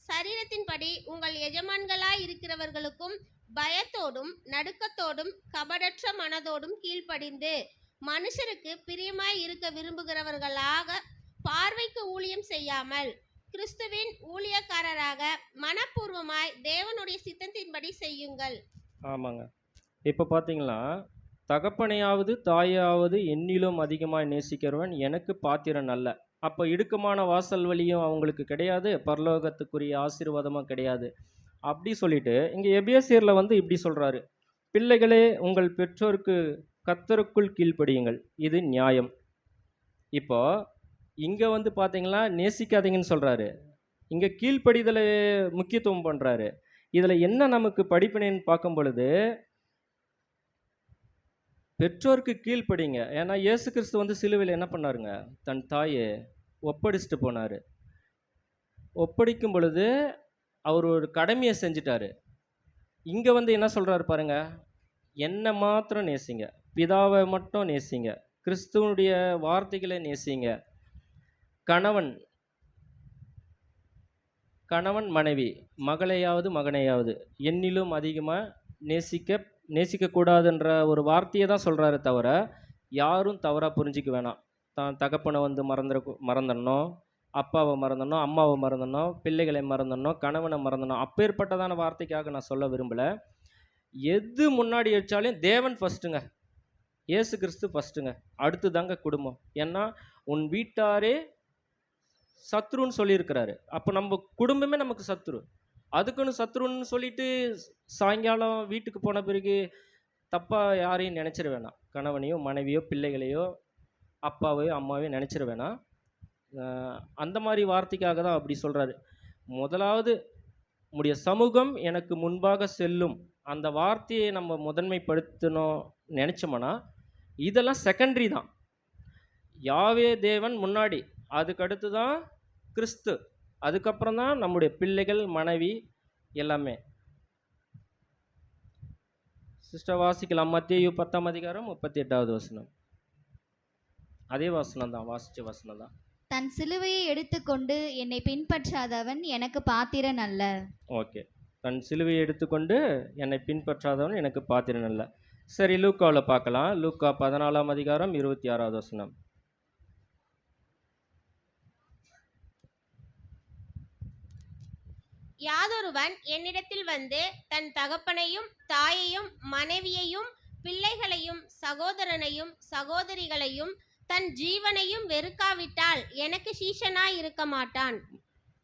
சரீரத்தின்படி உங்கள் எஜமான்களாய் இருக்கிறவர்களுக்கும் பயத்தோடும் நடுக்கத்தோடும் கபடற்ற மனதோடும் கீழ்ப்படிந்து மனுஷருக்கு பிரியமாய் இருக்க விரும்புகிறவர்களாக பார்வைக்கு ஊழியம் செய்யாமல் கிறிஸ்துவின் ஊழியக்காரராக மனப்பூர்வமாய் தேவனுடைய சித்தத்தின்படி செய்யுங்கள். ஆமாங்க. இப்போ பார்த்தீங்களா, தகப்பனையாவது தாயாவது என்னிலும் அதிகமாக நேசிக்கிறவன் எனக்கு பாத்திரன் அல்ல. அப்போ இடுக்கமான வாசல் வழியும் அவங்களுக்கு கிடையாது, பரலோகத்துக்குரிய ஆசீர்வாதமும் கிடையாது. அப்படி சொல்லிட்டு இங்கே எபேசியரில் வந்து இப்படி சொல்கிறாரு, பிள்ளைகளே உங்கள் பெற்றோருக்கு கர்த்தருக்குள் கீழ்ப்படியுங்கள், இது நியாயம். இப்போ இங்கே வந்து பார்த்தீங்களா, நேசிக்காதீங்கன்னு சொல்கிறாரு, இங்கே கீழ்ப்படிதலை முக்கியத்துவம் பண்ணுறாரு. இதில் என்ன நமக்கு படிப்பினைன்னு பார்க்கும் பொழுது, பெற்றோருக்கு கீழ்ப்படிங்க. ஏன்னா இயேசு கிறிஸ்து வந்து சிலுவையில் என்ன பண்ணாருங்க, தன் தாயை ஒப்படைச்சிட்டு போனார். ஒப்படைக்கும் பொழுது அவர் ஒரு கடமையை செஞ்சிட்டாரு. இங்கே வந்து என்ன சொல்கிறாரு பாருங்க, என்னை மாத்திரம் நேசிங்க, பிதாவை மட்டும் நேசிங்க, கிறிஸ்துவனுடைய வார்த்தைகளை நேசிங்க. கணவன் மனைவி, மகளையாவது மகனையாவது என்னிலும் அதிகமாக நேசிக்கக்கூடாதுன்ற ஒரு வார்த்தையை தான் சொல்கிறாரு தவிர, யாரும் தவறாக புரிஞ்சிக்க வேணாம். தான் தகப்பனை வந்து மறந்துடணும், அப்பாவை மறந்துடணும், அம்மாவை மறந்துடணும், பிள்ளைகளை மறந்துடணும், கணவனை மறந்துடணும், அப்பேற்பட்டதான வார்த்தைக்காக நான் சொல்ல விரும்பலை. எது முன்னாடி வச்சாலும் தேவன் ஃபஸ்ட்டுங்க, இயேசு கிறிஸ்து ஃபஸ்ட்டுங்க, அடுத்து தாங்க குடும்பம். ஏன்னா உன் வீட்டாரே சத்ருன்னு சொல்லியிருக்கிறாரு. அப்போ நம்ம குடும்பமே நமக்கு சத்ரு. அதுக்குன்னு சத்ருன்னு சொல்லிட்டு சாயங்காலம் வீட்டுக்கு போன பிறகு தப்பாக யாரையும் நினச்சிட வேணாம். கணவனையோ மனைவியோ பிள்ளைகளையோ அப்பாவையோ அம்மாவையோ நினச்சிட வேணாம். அந்த மாதிரி வார்த்தைக்காக தான் அப்படி சொல்கிறாரு. முதலாவது உம்முடைய சமூகம் எனக்கு முன்பாக செல்லும், அந்த வார்த்தையை நம்ம முதன்மைப்படுத்தணும் நினச்சோம்னா இதெல்லாம் செகண்டரி தான். யாவே தேவன் முன்னாடி, அதுக்கடுத்து தான் கிறிஸ்து, அதுக்கப்புறம் தான் நம்முடைய பிள்ளைகள் மனைவி எல்லாமே. சிஸ்டர் வாசிக்கலாம், மத்தேயு 10ஆம் அதிகாரம் 38வது வசனம். அதே வசனம் தான், வாசிச்ச வசனம் தான். தன் சிலுவையை எடுத்துக்கொண்டு என்னை பின்பற்றாதவன் எனக்கு பாத்திரன் அல்ல. ஓகே, தன் சிலுவையை எடுத்துக்கொண்டு என்னை பின்பற்றாதவன் எனக்கு பாத்திரன் அல்ல. சரி, லூக்காவில் பார்க்கலாம். லூக்கா 14ஆம் அதிகாரம் 26வது வசனம். யாதொருவன் என்னிடத்தில் வந்து தன் தகப்பனையும் தாயையும் மனைவியையும் பிள்ளைகளையும் சகோதரனையும் சகோதரிகளையும் தன் ஜீவனையும் வெறுக்காவிட்டால் எனக்கு சீஷனாய் இருக்க மாட்டான்.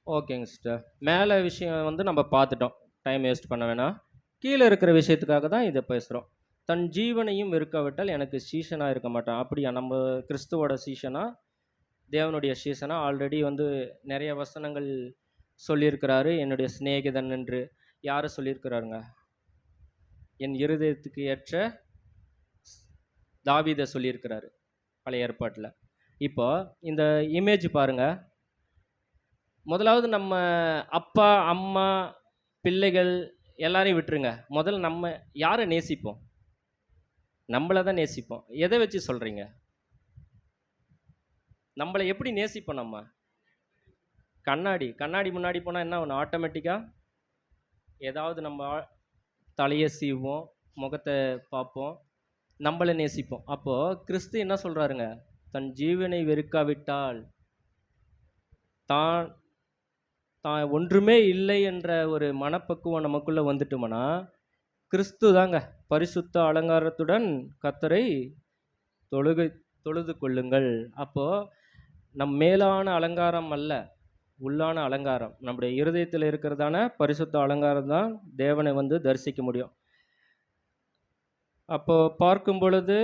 ஓகேங்க சிஸ்டர், மேலே விஷயம் வந்து நம்ம பார்த்துட்டோம், டைம் வேஸ்ட் பண்ண வேணாம். கீழே இருக்கிற விஷயத்துக்காக தான் இதை பேசுகிறோம். தன் ஜீவனையும் வெறுக்காவிட்டால் எனக்கு சீஷனாக இருக்க மாட்டான். அப்படியா, நம்ம கிறிஸ்துவோட சீஷனா, தேவனுடைய சீஷனா? ஆல்ரெடி வந்து நிறைய வசனங்கள் சொல்லியிருக்கிறாரு. என்னுடைய சிநேகிதன் என்று யாரை சொல்லியிருக்கிறாருங்க? என் இருதயத்துக்கு ஏற்ற தாவீதை சொல்லியிருக்கிறாரு பழைய ஏற்பாட்டில். இப்போ இந்த இமேஜ் பாருங்க. முதலாவது நம்ம அப்பா அம்மா பிள்ளைகள் எல்லாரையும் விட்டுருங்க. முதல்ல நம்ம யாரை நேசிப்போம்? நம்மளை தான் நேசிப்போம். எதை வச்சு சொல்கிறீங்க? நம்மளை எப்படி நேசிப்போம்? நம்ம கண்ணாடி முன்னாடி போனால் என்ன ஒன்று, ஆட்டோமேட்டிக்காக ஏதாவது நம்ம தலையை சீவோம், முகத்தை பார்ப்போம், நம்மளை நேசிப்போம். அப்போது கிறிஸ்து என்ன சொல்கிறாருங்க? தன் ஜீவனை வெறுக்காவிட்டால், தான் ஒன்றுமே இல்லை என்ற ஒரு மனப்பக்குவம் நமக்குள்ளே வந்துட்டோம்னா, கிறிஸ்து தாங்க பரிசுத்த அலங்காரத்துடன் கர்த்தரை தொழுது கொள்ளுங்கள். அப்போது நம் மேலான அலங்காரம் அல்ல, உள்ளான அலங்காரம், நம்முடைய இருதயத்தில் இருக்கிறதான பரிசுத்த அலங்காரம் தான் தேவனை வந்து தரிசிக்க முடியும். அப்போது பார்க்கும் பொழுது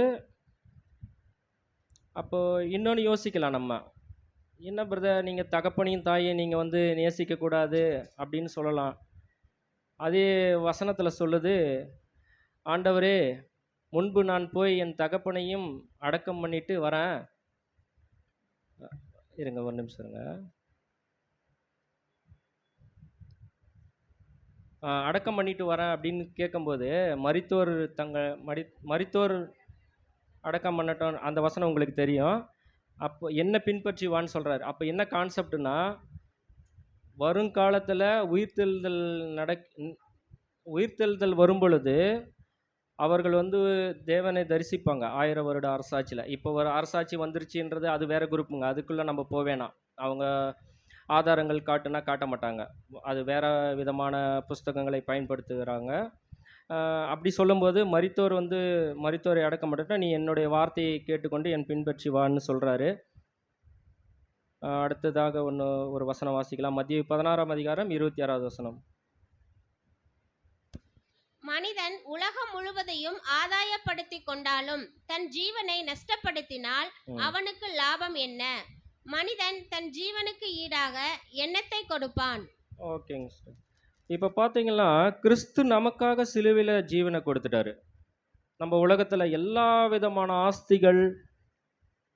அப்போது இன்னொன்று யோசிக்கலாம் நம்ம, என்ன பிரதர் நீங்கள் தகப்பனையும் தாயையும் நீங்கள் வந்து நேசிக்கக்கூடாது அப்படின்னு சொல்லலாம். அதே வசனத்தில் சொல்லுது, ஆண்டவரே முன்பு நான் போய் என் தகப்பனையும் அடக்கம் பண்ணிட்டு வரேன். இருங்க ஒரு நிமிஷம் இருங்க. அடக்கம் பண்ணிட்டு வரேன் அப்படின்னு கேட்கும்போது, மரித்தோர் அடக்கம் பண்ணட்டும், அந்த வசனம் உங்களுக்கு தெரியும். அப்போ என்ன பின்பற்றி வான்னு சொல்கிறாரு. அப்போ என்ன கான்செப்ட்னா, வருங்காலத்தில் உயிர்த்தெழுதல் உயிர்த்தெழுதல் வரும்பொழுது அவர்கள் வந்து தேவனை தரிசிப்பாங்க 1000 வருட அரசாட்சியில். இப்போ ஒரு அரசாட்சி வந்துருச்சுன்றது அது வேற குரூப்புங்க, அதுக்குள்ளே நம்ம போவேணாம். அவங்க ஆதாரங்கள் காட்டுனா காட்ட மாட்டாங்க, அது வேற விதமான புஸ்தகங்களை பயன்படுத்துகிறாங்க. அப்படி சொல்லும்போது மரித்தோரை அடக்க மாட்டேன்னா நீ என்னுடைய வார்த்தையை கேட்டுக்கொண்டு என் பின்பற்றி வான்னு சொல்கிறாரு. அடுத்ததாக ஒரு வசனம் வாசிக்கலாம். மத்திய 16ஆம் அதிகாரம் 26வது வசனம். மனிதன் உலகம் முழுவதையும் ஆதாயப்படுத்தி கொண்டாலும் தன் ஜீவனை நஷ்டப்படுத்தினால் அவனுக்கு லாபம் என்ன? மனிதன் தன் ஜீவனுக்கு ஈடாக எண்ணத்தை கொடுப்பான். ஓகேங்க சார். இப்போ பார்த்தீங்கன்னா கிறிஸ்து நமக்காக சிலுவையில் ஜீவனை கொடுத்துட்டாரு. நம்ம உலகத்தில் எல்லா விதமான ஆஸ்திகள்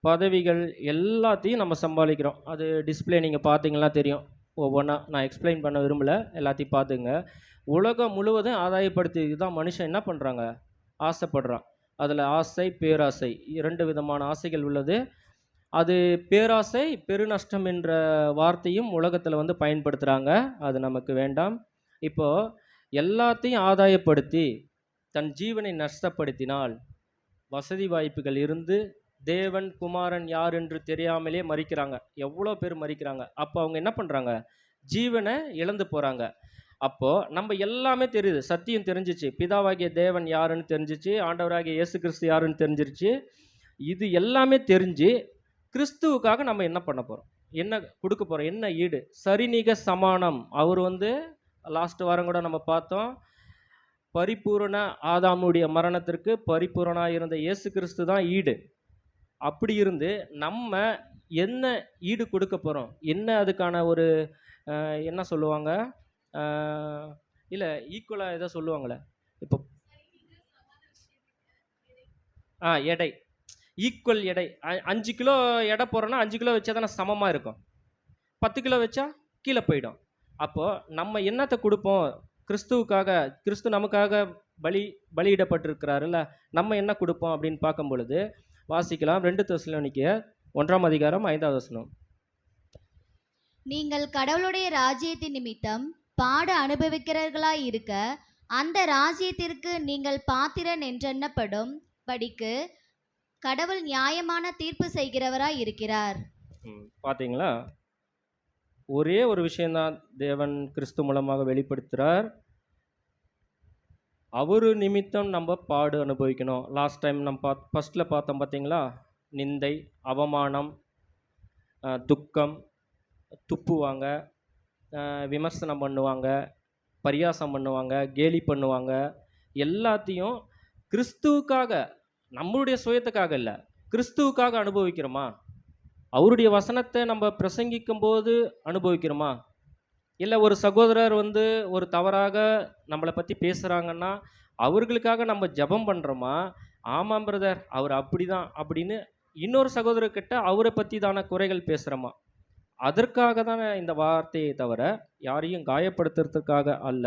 பதவிகள் எல்லாத்தையும் நம்ம சம்பாதிக்கிறோம். அது டிஸ்பிளே நீங்கள் பார்த்தீங்கன்னா தெரியும். ஒவ்வொன்றா நான் எக்ஸ்பிளைன் பண்ண விரும்பலை, எல்லாத்தையும் பார்த்துங்க. உலகம் முழுவதும் ஆதாயப்படுத்தி தான் மனுஷன் என்ன பண்ணுறாங்க, ஆசைப்படுறான். அதில் ஆசை பேராசை 2 விதமான ஆசைகள் உள்ளது. அது பேராசை பெருநஷ்டம் என்ற வார்த்தையும் உலகத்தில் வந்து பயன்படுத்துகிறாங்க. அது நமக்கு வேண்டாம். இப்போது எல்லாத்தையும் ஆதாயப்படுத்தி தன் ஜீவனை நஷ்டப்படுத்தினால் வசதி வாய்ப்புகள் இருந்து தேவன் குமாரன் யார் என்று தெரியாமலே மறிக்கிறாங்க. எவ்வளோ பேர் மறிக்கிறாங்க. அப்போ அவங்க என்ன பண்ணுறாங்க, ஜீவனை இழந்து போகிறாங்க. அப்போது நம்ம எல்லாமே தெரியுது, சத்தியம் தெரிஞ்சிச்சு, பிதாவாகிய தேவன் யாருன்னு தெரிஞ்சிச்சு, ஆண்டவராகிய இயேசு கிறிஸ்து யாருன்னு தெரிஞ்சிருச்சு. இது எல்லாமே தெரிஞ்சு கிறிஸ்துவுக்காக நம்ம என்ன பண்ண போகிறோம், என்ன கொடுக்க போகிறோம், என்ன ஈடு? சரிநிக சமானம். அவர் வந்து லாஸ்ட் வாரம் கூட நம்ம பார்த்தோம், பரிபூரண ஆதாமுடைய மரணத்திற்கு பரிபூரணாக இருந்த இயேசு கிறிஸ்து தான் ஈடு. அப்படி இருந்து நம்ம என்ன ஈடு கொடுக்க போகிறோம், என்ன அதுக்கான ஒரு என்ன சொல்லுவாங்க, இல்லை ஈக்குவலாக எதோ சொல்லுவாங்களே இப்போ, எடை, ஈக்குவல் எடை. 5 கிலோ எடை போடுறோன்னா 5 கிலோ வச்சா தானே சமமாக இருக்கும். 10 கிலோ வச்சா கீழே போயிடும். அப்போது நம்ம என்னத்தை கொடுப்போம் கிறிஸ்துவுக்காக? கிறிஸ்து நமக்காக பலியிடப்பட்டிருக்கிறாருல்ல, நம்ம என்ன கொடுப்போம் அப்படின்னு பார்க்கும் பொழுது வாசிக்கலாம். 2 தெசலோனிக்கேயர் 1ஆம் அதிகாரம் 5வது வசனம். நீங்கள் கடவுளுடைய ராஜ்யத்தின் நிமித்தம் பாடு அனுபவிக்கிறவர்களாய் இருக்க அந்த ராஜ்யத்திற்கு நீங்கள் பாத்திரன் என்றெண்ணப்படும் படிக்கு கடவுள் நியாயமான தீர்ப்பு செய்கிறவராய் இருக்கிறார். பார்த்தீங்களா, ஒரே ஒரு விஷயம்தான் தேவன் கிறிஸ்து மூலமாக வெளிப்படுத்துகிறார். அவர் நிமித்தம் நம்ம பாடு அனுபவிக்கணும். லாஸ்ட் டைம் நம்ம ஃபஸ்ட்டில் பார்த்தோம் பார்த்தீங்களா, நிந்தை, அவமானம், துக்கம், துப்புவாங்க, விமர்சனம் பண்ணுவாங்க, பரியாசம் பண்ணுவாங்க, கேலி பண்ணுவாங்க. எல்லாத்தையும் கிறிஸ்துவுக்காக, நம்மளுடைய சுயத்துக்காக இல்லை, கிறிஸ்துவுக்காக அனுபவிக்கிறோமா? அவருடைய வசனத்தை நம்ம பிரசங்கிக்கும் போது அனுபவிக்கிறோமா? இல்லை ஒரு சகோதரர் வந்து ஒரு தவறாக நம்மளை பற்றி பேசுகிறாங்கன்னா அவர்களுக்காக நம்ம ஜெபம் பண்ணுறோமா? ஆமாம் பிரதர் அவர் அப்படி தான் அப்படின்னு இன்னொரு சகோதரர்கிட்ட அவரை பற்றி தானே குறைகள் பேசுகிறோமா? அதற்காக தானே இந்த வார்த்தையை தவிர யாரையும் காயப்படுத்துறதுக்காக அல்ல.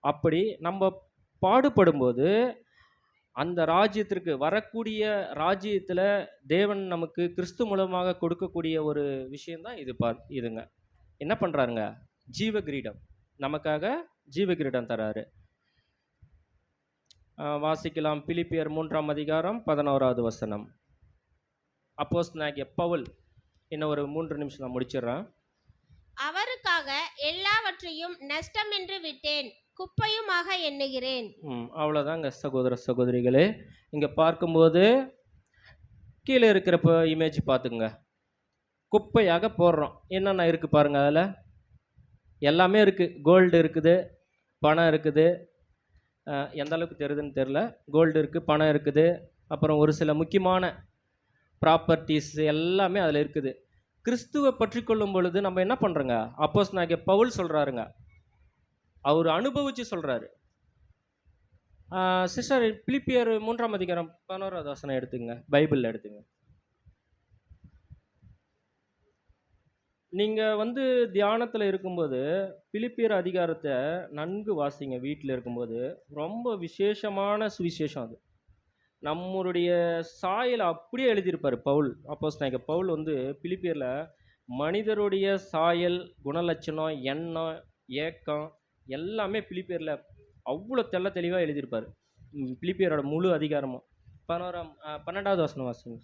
அப்படி நம்ம பாடுபடும்போது அந்த ராஜ்யத்திற்கு வரக்கூடிய ராஜ்யத்தில் தேவன் நமக்கு கிறிஸ்து மூலமாக கொடுக்கக்கூடிய ஒரு விஷயந்தான் இதுங்க. என்ன பண்ணுறாருங்க, ஜீவ கிரீடம், நமக்காக ஜீவ கிரீடம் தராரு. வாசிக்கலாம். பிலிப்பியர் 3ஆம் அதிகாரம் 11வது வசனம். அப்போஸ்தலனாகிய பவுல், இன்னும் ஒரு 3 நிமிஷம் நான் முடிச்சிடுறேன். அவருக்காக எல்லாவற்றையும் நஷ்டம் என்று விட்டேன், குப்பையுமாக எண்ணுகிறேன். அவ்வளோதாங்க சகோதர சகோதரிகளே. இங்கே பார்க்கும்போது கீழே இருக்கிற இமேஜ் பார்த்துக்குங்க. குப்பையாக போடுறோம். என்னென்ன இருக்குது பாருங்கள், அதில் எல்லாமே இருக்குது. கோல்டு இருக்குது, பணம் இருக்குது, எந்த அளவுக்கு தெரியுதுன்னு தெரில. கோல்டு இருக்குது, பணம் இருக்குது, அப்புறம் ஒரு சில முக்கியமான ப்ராப்பர்ட்டிஸ் எல்லாமே அதில் இருக்குது. கிறிஸ்துவை பற்றி கொள்ளும் பொழுது நம்ம என்ன பண்ணுறோங்க, அப்போஸ்தலனாகிய பவுல் சொல்கிறாருங்க, அவர் அனுபவித்து சொல்கிறாரு. சிஸ்டர் பிலிப்பியர் 3ஆம் அதிகாரம் 11வது வசனம் எடுத்துங்க, பைபிளில் எடுத்துங்க. நீங்கள் வந்து தியானத்தில் இருக்கும்போது பிலிப்பியர் அதிகாரத்தை நன்கு வாசிங்க. வீட்டில் இருக்கும்போது ரொம்ப விசேஷமான சுவிசேஷம் அது. நம்மளுடைய சாயலை அப்படியே எழுதியிருப்பார் பவுல். அப்போஸ்தலனாகிய பவுல் வந்து பிலிப்பியரில் மனிதருடைய சாயல், குணலட்சணம், எண்ணம், ஏக்கம் எல்லாமே பிலிப்பியரில் அவ்வளோ தெளிவாக எழுதியிருப்பார். பிலிப்பியரோட முழு அதிகாரமும். 12வது வசனம் வாசிங்க.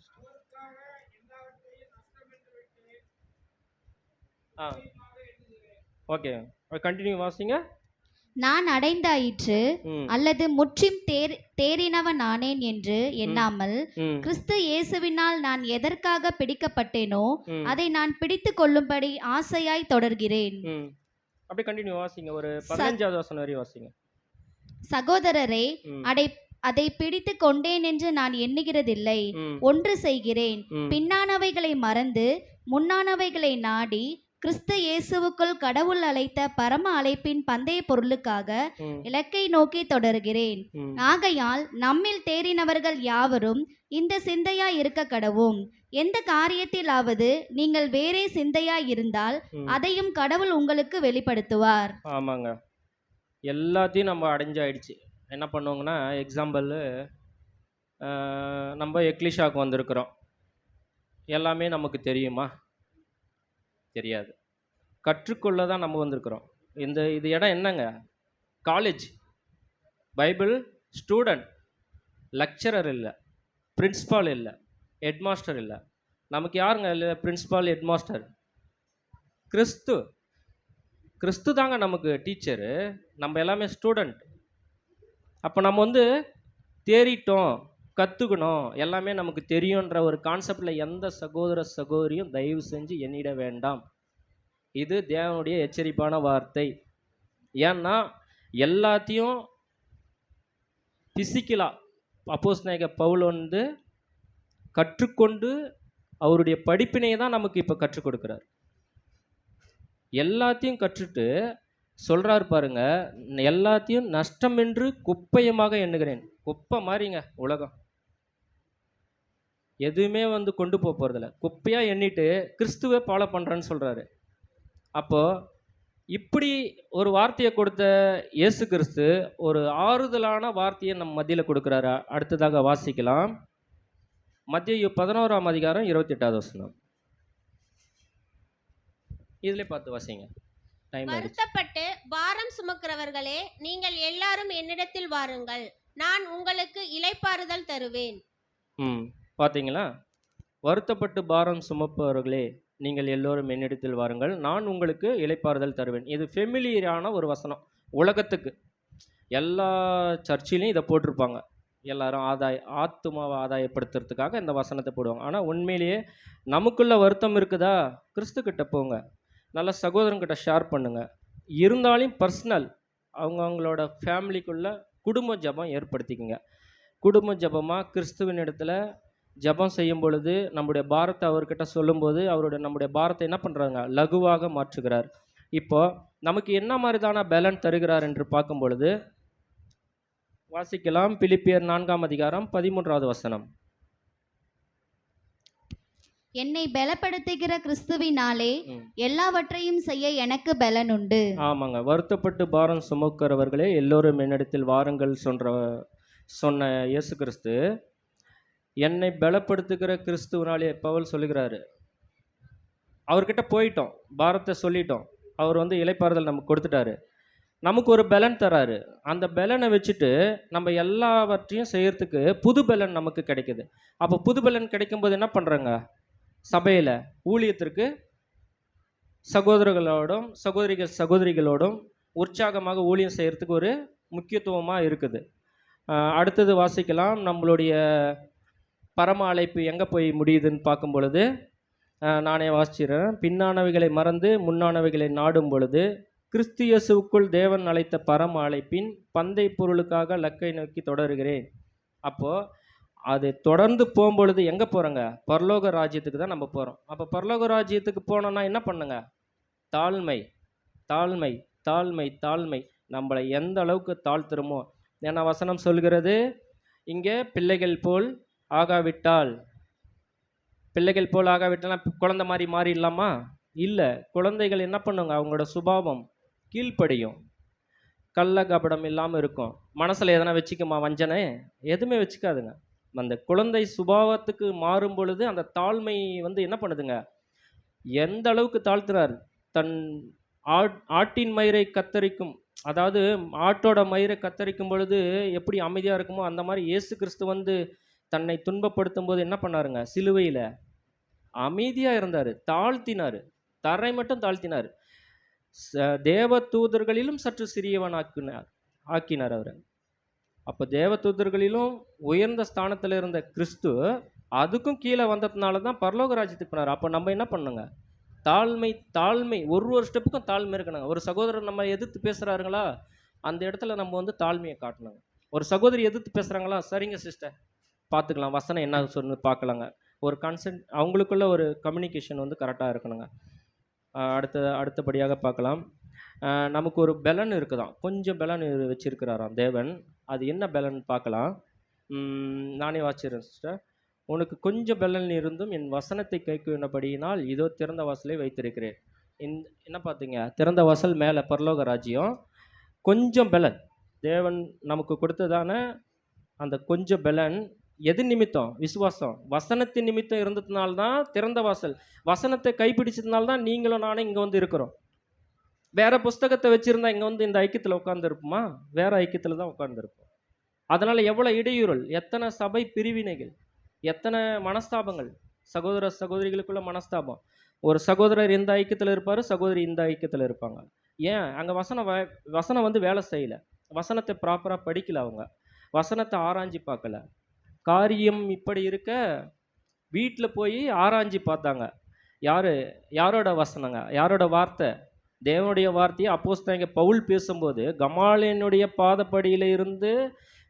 ஆ ஓகே, கண்டினியூ வாசிங்க. நான் அடைந்தாயிற்று ம் அல்லது முற்றும் தேறினவன் ஆனேன் என்று ம் எண்ணாமல் ம் கிறிஸ்து இயேசுவினால் நான் எதற்காக பிடிக்கப்பட்டேனோ ம் அதை நான் பிடித்து கொள்ளும்படி ஆசையாய் தொடர்கிறேன். ம் அப்படியே கண்டினியூ வாசிங்க. ஒரு ச- 15வது வசனம் வரையும் வாசிங்க. சகோதரரே, ம் அதை அதை பிடித்து கொண்டேன் என்று நான் எண்ணுகிறதில்லை. ம் ஒன்று செய்கிறேன், ம் பின்னானவைகளை மறந்து முன்னானவைகளை நாடி கிறிஸ்து இயேசுவுக்குள் கடவுள் அழைத்த பரம அழைப்பின் பந்தய பொருளுக்காக ம் இலக்கை நோக்கி தொடர்கிறேன். ம் ஆகையால் நம்மில் தேறினவர்கள் யாவரும் இந்த சிந்தையாய் இருக்க கடவும். எந்த காரியத்திலாவது நீங்கள் வேறே சிந்தையாய் இருந்தால் ம் அதையும் கடவுள் உங்களுக்கு வெளிப்படுத்துவார். ஆமாங்க. எல்லாத்தையும் நம்ம அடைஞ்சாயிடுச்சு. என்ன பண்ணுவோங்கன்னா, எக்ஸாம்பிள் நம்ம எக்லிஷாவுக்கு வந்திருக்கிறோம். எல்லாமே நமக்கு தெரியுமா? தெரியாது. கற்றுக்கொள்ள தான் நம்ம வந்திருக்கிறோம். இது இடம் என்னங்க? காலேஜ். Bible student. லெக்சரர் இல்லை, பிரின்ஸ்பால் இல்லை, ஹெட்மாஸ்டர் இல்லை. நமக்கு யாருங்க இல்லை பிரின்ஸ்பால், ஹெட்மாஸ்டர்? கிறிஸ்து. கிறிஸ்து தாங்க நமக்கு டீச்சரு. நம்ம எல்லாமே ஸ்டூடெண்ட். அப்போ நம்ம வந்து தேறிட்டோம், கற்றுக்கணும், எல்லாமே நமக்கு தெரியுன்ற ஒரு கான்செப்டில் எந்த சகோதர சகோதரியும் தயவு செஞ்சு எண்ணிட வேண்டாம். இது தேவனுடைய எச்சரிப்பான வார்த்தை. ஏன்னா எல்லாத்தையும் பிசிக்கலாக அப்போஸ்தலனாகிய பவுல் வந்து கற்றுக்கொண்டு அவருடைய படிப்பினையை தான் நமக்கு இப்போ கற்றுக் கொடுக்குறார். எல்லாத்தையும் கற்றுட்டு சொல்கிறாரு பாருங்க, எல்லாத்தையும் நஷ்டமென்று குப்பையமாக எண்ணுகிறேன். குப்பை மாதிரிங்க உலகம். எதுவுமே வந்து கொண்டு போக போகிறதில்ல. குப்பையாக எண்ணிட்டு கிறிஸ்துவே ஃபாலோ பண்ணுறேன்னு சொல்கிறாரு. அப்போது இப்படி ஒரு வார்த்தையை கொடுத்த இயேசு கிறிஸ்து ஒரு ஆறுதலான வார்த்தையை நம்ம மத்தியில் கொடுக்குறாரு. அடுத்ததாக வாசிக்கலாம். மத்தேயு 11ஆம் அதிகாரம் 28வது வசனம். இதிலே பார்த்து வாசிங்க. டைம் ஆயிடுச்சு. வருத்தப்பட்டு பாரம் சுமக்கிறவர்களே, நீங்கள் எல்லாரும் என்னிடத்தில் வாருங்கள், நான் உங்களுக்கு இளைப்பாறுதல் தருவேன். பார்த்தீங்களா? வருத்தப்பட்டு பாரம் சுமப்பவர்களே, நீங்கள் எல்லோரும் என்னிடத்தில் வாருங்கள், நான் உங்களுக்கு இளைப்பாறுதல் தருவேன். இது ஃபெமிலியரான ஒரு வசனம் உலகத்துக்கு. எல்லா சர்ச்சிலையும் இதை போட்டிருப்பாங்க. எல்லாரும் ஆத்துமாவை ஆதாயப்படுத்துறதுக்காக இந்த வசனத்தை போடுவாங்க. ஆனால் உண்மையிலேயே நமக்குள்ள வருத்தம் இருக்குதா? கிறிஸ்துக்கிட்ட போங்க, நல்ல சகோதரங்கிட்ட ஷேர் பண்ணுங்க. இருந்தாலும் பர்சனல் அவங்களோட ஃபேமிலிக்குள்ள குடும்ப ஜபம் ஏற்படுத்திக்கங்க. குடும்ப ஜபமாக கிறிஸ்துவின் இடத்துல ஜபம் செய்யும் பொழுது நம்முடைய பாரத்தை அவர்கிட்ட சொல்லும்போது நம்முடைய பாரத்தை என்ன பண்ணுறாங்க? லகுவாக மாற்றுகிறார். இப்போ நமக்கு என்ன மாதிரிதான பலன் தருகிறார் என்று பார்க்கும் பொழுது வாசிக்கலாம். பிலிப்பியர் 4ஆம் அதிகாரம் 13வது வசனம். என்னை பலப்படுத்துகிற கிறிஸ்துவினாலே எல்லாவற்றையும் செய்ய எனக்கு பலன் உண்டு. ஆமாங்க. வருத்தப்பட்டு பாரம் சுமக்கிறவர்களே எல்லோரும் என்னிடத்தில் வாருங்கள் சொன்ன இயேசு கிறிஸ்து என்னை பலப்படுத்துகிற கிறிஸ்துவனாலே பவுல் சொல்லுகிறாரு. அவர்கிட்ட போயிட்டோம், பாரத்தை சொல்லிட்டோம், அவர் வந்து இளைப்பாறுதல் நமக்கு கொடுத்துட்டாரு, நமக்கு ஒரு பலன் தராரு. அந்த பலனை வச்சுட்டு நம்ம எல்லாவற்றையும் செய்யறதுக்கு புது பலன் நமக்கு கிடைக்குது. அப்போ புது பலன் கிடைக்கும்போது என்ன பண்ணுறாங்க? சபையில் ஊழியத்திற்கு சகோதரர்களோடும் சகோதரிகளோடும் உற்சாகமாக ஊழியம் செய்கிறதுக்கு ஒரு முக்கியத்துவமாக இருக்குது. அடுத்தது வாசிக்கலாம். நம்மளுடைய பரம அழைப்பு எங்கே போய் முடியுதுன்னு பார்க்கும் பொழுது நானே வாசிக்கிறேன். பின்னானவைகளை மறந்து முன்னானவைகளை நாடும் பொழுது கிறிஸ்து இயேசுவுக்குள் தேவன் அழைத்த பரம அழைப்பின் பந்தை பொருளுக்காக லக்கை நோக்கி தொடருகிறேன். அப்போது அது தொடர்ந்து போகும்பொழுது எங்கே போகிறோங்க? பரலோக ராஜ்யத்துக்கு தான் நம்ம போகிறோம். அப்போ பரலோக ராஜ்யத்துக்கு போனோன்னா என்ன பண்ணுங்க? தாழ்மை தாழ்மை தாழ்மை தாழ்மை. நம்மளை எந்த அளவுக்கு தாழ்த்துறோமோ. ஏன்னா வசனம் சொல்கிறது, இங்கே பிள்ளைகள் போல் ஆகாவிட்டால் குழந்தை மாதிரி மாறிடலாமா? இல்லை. குழந்தைகள் என்ன பண்ணுங்க? அவங்களோட சுபாவம் கீழ்ப்படியும், கள்ள கபடம் இல்லாமல் இருக்கும். மனசில் எதனா வச்சுக்குமா? வஞ்சனை எதுவுமே வச்சுக்காதுங்க. அந்த குழந்தை சுபாவத்துக்கு மாறும் பொழுது அந்த தாழ்மை வந்து என்ன பண்ணுதுங்க, எந்த அளவுக்கு தாழ்த்துறார். தன் ஆட்டின் மயிரை கத்தரிக்கும், அதாவது ஆட்டோட மயிரை கத்தரிக்கும் பொழுது எப்படி அமைதியாக இருக்குமோ அந்த மாதிரி இயேசு கிறிஸ்து வந்து தன்னை துன்பப்படுத்தும் போது என்ன பண்ணாருங்க, சிலுவையில் அமைதியாக இருந்தார், தாழ்த்தினார், தரை மட்டும் தாழ்த்தினார். தேவ தூதர்களிலும் சற்று சிறியவன் ஆக்கினார் அவரை. அப்போ தேவ தூதர்களிலும் உயர்ந்த ஸ்தானத்தில் இருந்த கிறிஸ்து அதுக்கும் கீழே வந்ததுனால தான் பரலோக ராஜ்யத்துக்கு போனார். அப்போ நம்ம என்ன பண்ணுங்க, தாழ்மை ஒரு ஸ்டெப்புக்கும் தாழ்மை இருக்கணுங்க. ஒரு சகோதரர் நம்ம எதிர்த்து பேசுகிறாருங்களா, அந்த இடத்துல நம்ம வந்து தாழ்மையை காட்டணுங்க. ஒரு சகோதரி எதிர்த்து பேசுகிறாங்களா, சரிங்க சிஸ்டர் பார்த்துக்கலாம், வசனம் என்ன சொல்லு பார்க்கலாங்க. ஒரு கன்சென்ட், அவங்களுக்குள்ள ஒரு கம்யூனிகேஷன் வந்து கரெக்டாக இருக்கணுங்க. அடுத்தபடியாக பார்க்கலாம். நமக்கு ஒரு பலன் இருக்குதான், கொஞ்சம் பலன் வச்சிருக்கிறாராம் தேவன். அது என்ன பலன் பார்க்கலாம். நானே வாசிக்கிறேன் சிஸ்டர். உனக்கு கொஞ்சம் பலன் இருந்தும் என் வசனத்தை கைக்கொண்டபடியினால் இதோ திறந்த வாசலை வைத்திருக்கிறேன். என்ன பார்த்தீங்க, திறந்த வாசல் மேலே பரலோக ராஜ்யம். கொஞ்சம் பலன் தேவன் நமக்கு கொடுத்ததான அந்த கொஞ்சம் பலன் எது நிமித்தம், விசுவாசம், வசனத்தின் நிமித்தம் இருந்ததுனால்தான் திறந்த வாசல். வசனத்தை கைப்பிடிச்சதுனால்தான் நீங்களும் நானும் இங்கே வந்து இருக்கிறோம். வேற புஸ்தகத்தை வச்சிருந்தா இங்கே வந்து இந்த ஐக்கியத்தில் உட்காந்துருப்போமா, வேற ஐக்கியத்தில் தான் உட்காந்துருப்போம். அதனால எவ்வளோ இடையூறல், எத்தனை சபை பிரிவினைகள், எத்தனை மனஸ்தாபங்கள், சகோதர சகோதரிகளுக்குள்ள மனஸ்தாபம். ஒரு சகோதரர் இந்த ஐக்கியத்தில் இருப்பார், சகோதரி இந்த ஐக்கியத்தில் இருப்பாங்க. ஏன், அங்கே வசனம் வந்து வேலை செய்யலை, வசனத்தை ப்ராப்பராக படிக்கல, அவங்க வசனத்தை ஆராய்ச்சி பார்க்கல. காரியம் இப்படி இருக்க வீட்டில் போய் ஆராய்ச்சி பார்த்தாங்க. யாரோட வசனங்க, யாரோட வார்த்தை, தேவனுடைய வார்த்தையை அப்போஸ்தலனாகிய பவுல் பேசும்போது கமாலியனுடைய பாதப்படியில் இருந்து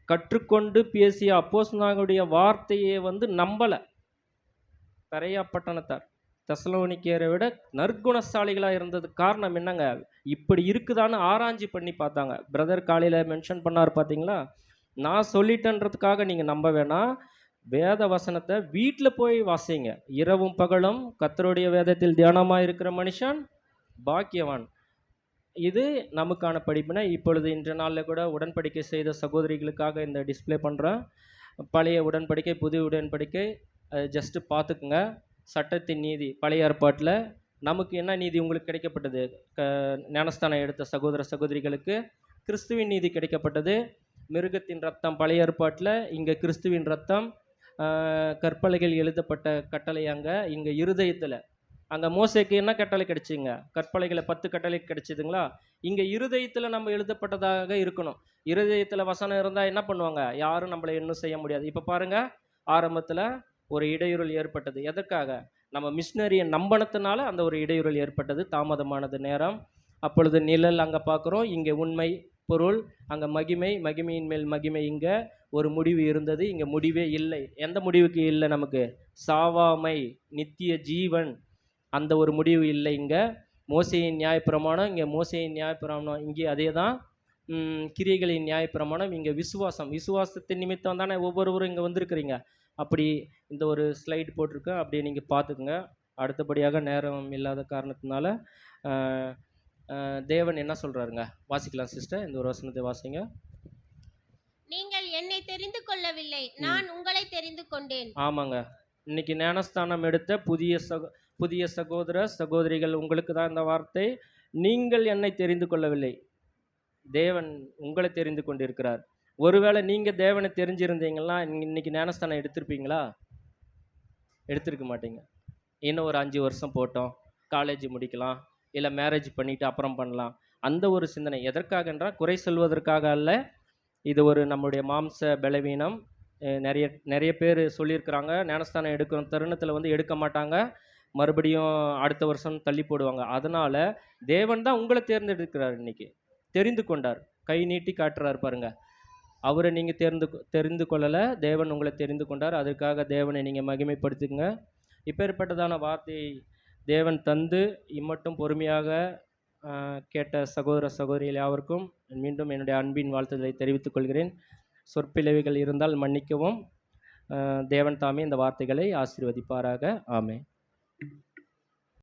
கற்றுக்கொண்டு பேசிய அப்போஸ்தலனுடைய வார்த்தையை வந்து நம்பலை. பெரையா பட்டணத்தார் தெசலோனிக்கேயரை விட நற்குணசாலிகளாக இருந்தது காரணம் என்னங்க, இப்படி இருக்குதான்னு ஆராய்ச்சி பண்ணி பார்த்தாங்க. பிரதர் காலையில் மென்ஷன் பண்ணார் பார்த்தீங்களா, நான் சொல்லிட்டேன்றதுக்காக நீங்கள் நம்ப வேணாம். வேத வசனத்தை வீட்டில் போய் வாசிங்க. இரவும் பகலும் கர்த்தருடைய வேதத்தில் தியானமாக இருக்கிற மனுஷன் பாக்கியவான். இது நமக்கான படிப்பினை. இப்பொழுது இன்ற நாளில் கூட உடன்படிக்கை செய்த சகோதரிகளுக்காக இந்த டிஸ்பிளே பண்ணுறேன். பழைய உடன்படிக்கை புதிய உடன்படிக்கை ஜஸ்ட்டு பார்த்துக்குங்க. சட்டத்தின் நீதி பழைய ஏற்பாட்டில் நமக்கு என்ன நீதி உங்களுக்கு கிடைக்கப்பட்டது, ஞானஸ்தானம் எடுத்த சகோதர சகோதரிகளுக்கு கிறிஸ்துவின் நீதி கிடைக்கப்பட்டது. மிருகத்தின் ரத்தம் பழைய ஏற்பாட்டில், இங்கே கிறிஸ்துவின் ரத்தம். கற்பலைகள் எழுதப்பட்ட கட்டளை இங்கே இருதயத்தில். அங்கே மோசேக்கு என்ன கட்டளை கிடைச்சிங்க, கற்பலைகளை 10 கட்டளை கிடைச்சிதுங்களா. இங்கே இருதயத்தில் நம்ம எழுதப்பட்டதாக இருக்கணும். இருதயத்தில் வசனம் இருந்தால் என்ன பண்ணுவாங்க, யாரும் நம்மளை இன்னும் செய்ய முடியாது. இப்போ பாருங்கள், ஆரம்பத்தில் ஒரு இடையூறல் ஏற்பட்டது. எதற்காக, நம்ம மிஷினரியை நம்பினதுனால அந்த ஒரு இடையூறல் ஏற்பட்டது, தாமதமானது நேரம். அப்பொழுது நிழல் அங்கே பார்க்குறோம், இங்கே உண்மை பொருள், அங்கே மகிமை, மகிமையின் மேல் மகிமை. இங்கே ஒரு முடிவு இருந்தது, இங்கே முடிவே இல்லை. எந்த முடிவுக்கு இல்லை, நமக்கு சாவாமை, நித்திய ஜீவன், அந்த ஒரு முடிவு இல்லை. இங்கே மோசேயின் நியாயப்பிரமாணம், இங்கே மோசேயின் நியாயப்பிரமாணம், இங்கே அதே தான். கிரியைகளின் நியாயப்பிரமாணம், இங்கே விசுவாசம். விசுவாசத்தின் நிமித்தம் தானே ஒவ்வொருவரும் இங்கே வந்திருக்கிறீங்க. அப்படி இந்த ஒரு ஸ்லைடு போட்டிருக்கேன், அப்படியே நீங்கள் பார்த்துக்குங்க. அடுத்தபடியாக நேரம் இல்லாத காரணத்தினால தேவன் என்ன சொல்கிறாருங்க, வாசிக்கலாம் சிஸ்டர், இந்த ஒரு வசனத்தை வாசிங்க. நீங்கள் என்னை தெரிந்து கொள்ளவில்லை, நான் உங்களை தெரிந்து கொண்டேன். ஆமாங்க, இன்னைக்கு ஞானஸ்தானம் எடுத்த புதிய சகோதர சகோதரிகள், உங்களுக்கு தான் இந்த வார்த்தை. நீங்கள் என்னை தெரிந்து கொள்ளவில்லை, தேவன் உங்களை தெரிந்து கொண்டிருக்கிறார். ஒருவேளை நீங்கள் தேவனை தெரிஞ்சிருந்தீங்கன்னா இன்னைக்கு ஞானஸ்தானம் எடுத்திருப்பீங்களா? எடுத்திருக்க மாட்டீங்க. இன்னும் ஒரு 5 வருஷம் போட்டோம், காலேஜ் முடிக்கலாம், இல்லை மேரேஜ் பண்ணிவிட்டு அப்புறம் பண்ணலாம், அந்த ஒரு சிந்தனை. எதற்காக என்றால் குறை சொல்வதற்காக அல்ல. இது ஒரு நம்முடைய மாம்ச பலவீனம். நிறைய பேர் சொல்லியிருக்கிறாங்க, ஞானஸ்தானம் எடுக்கிற தருணத்தில் வந்து எடுக்க மாட்டாங்க, மறுபடியும் அடுத்த வருஷம் தள்ளி போடுவாங்க. அதனால் தேவன் தான் உங்களை தேர்ந்தெடுக்கிறார், இன்னைக்கு தெரிந்து கொண்டார், கை நீட்டி காட்டுறாரு பாருங்க. அவரை நீங்கள் தெரிந்து கொள்ளலை, தேவன் உங்களை தெரிந்து கொண்டார். அதற்காக தேவனை நீங்கள் மகிமைப்படுத்துங்க. இப்பேற்பட்டதான வார்த்தையை தேவன் தந்து இம்மட்டும் பொறுமையாக கேட்ட சகோதர சகோதரிகள் யாவருக்கும் மீண்டும் என்னுடைய அன்பின் வாழ்த்துதலை தெரிவித்துக் கொள்கிறேன். சொற்பிழவுகள் இருந்தால் மன்னிக்கவும். தேவன் தாமே இந்த வார்த்தைகளை ஆசீர்வதிப்பாராக. ஆமென்.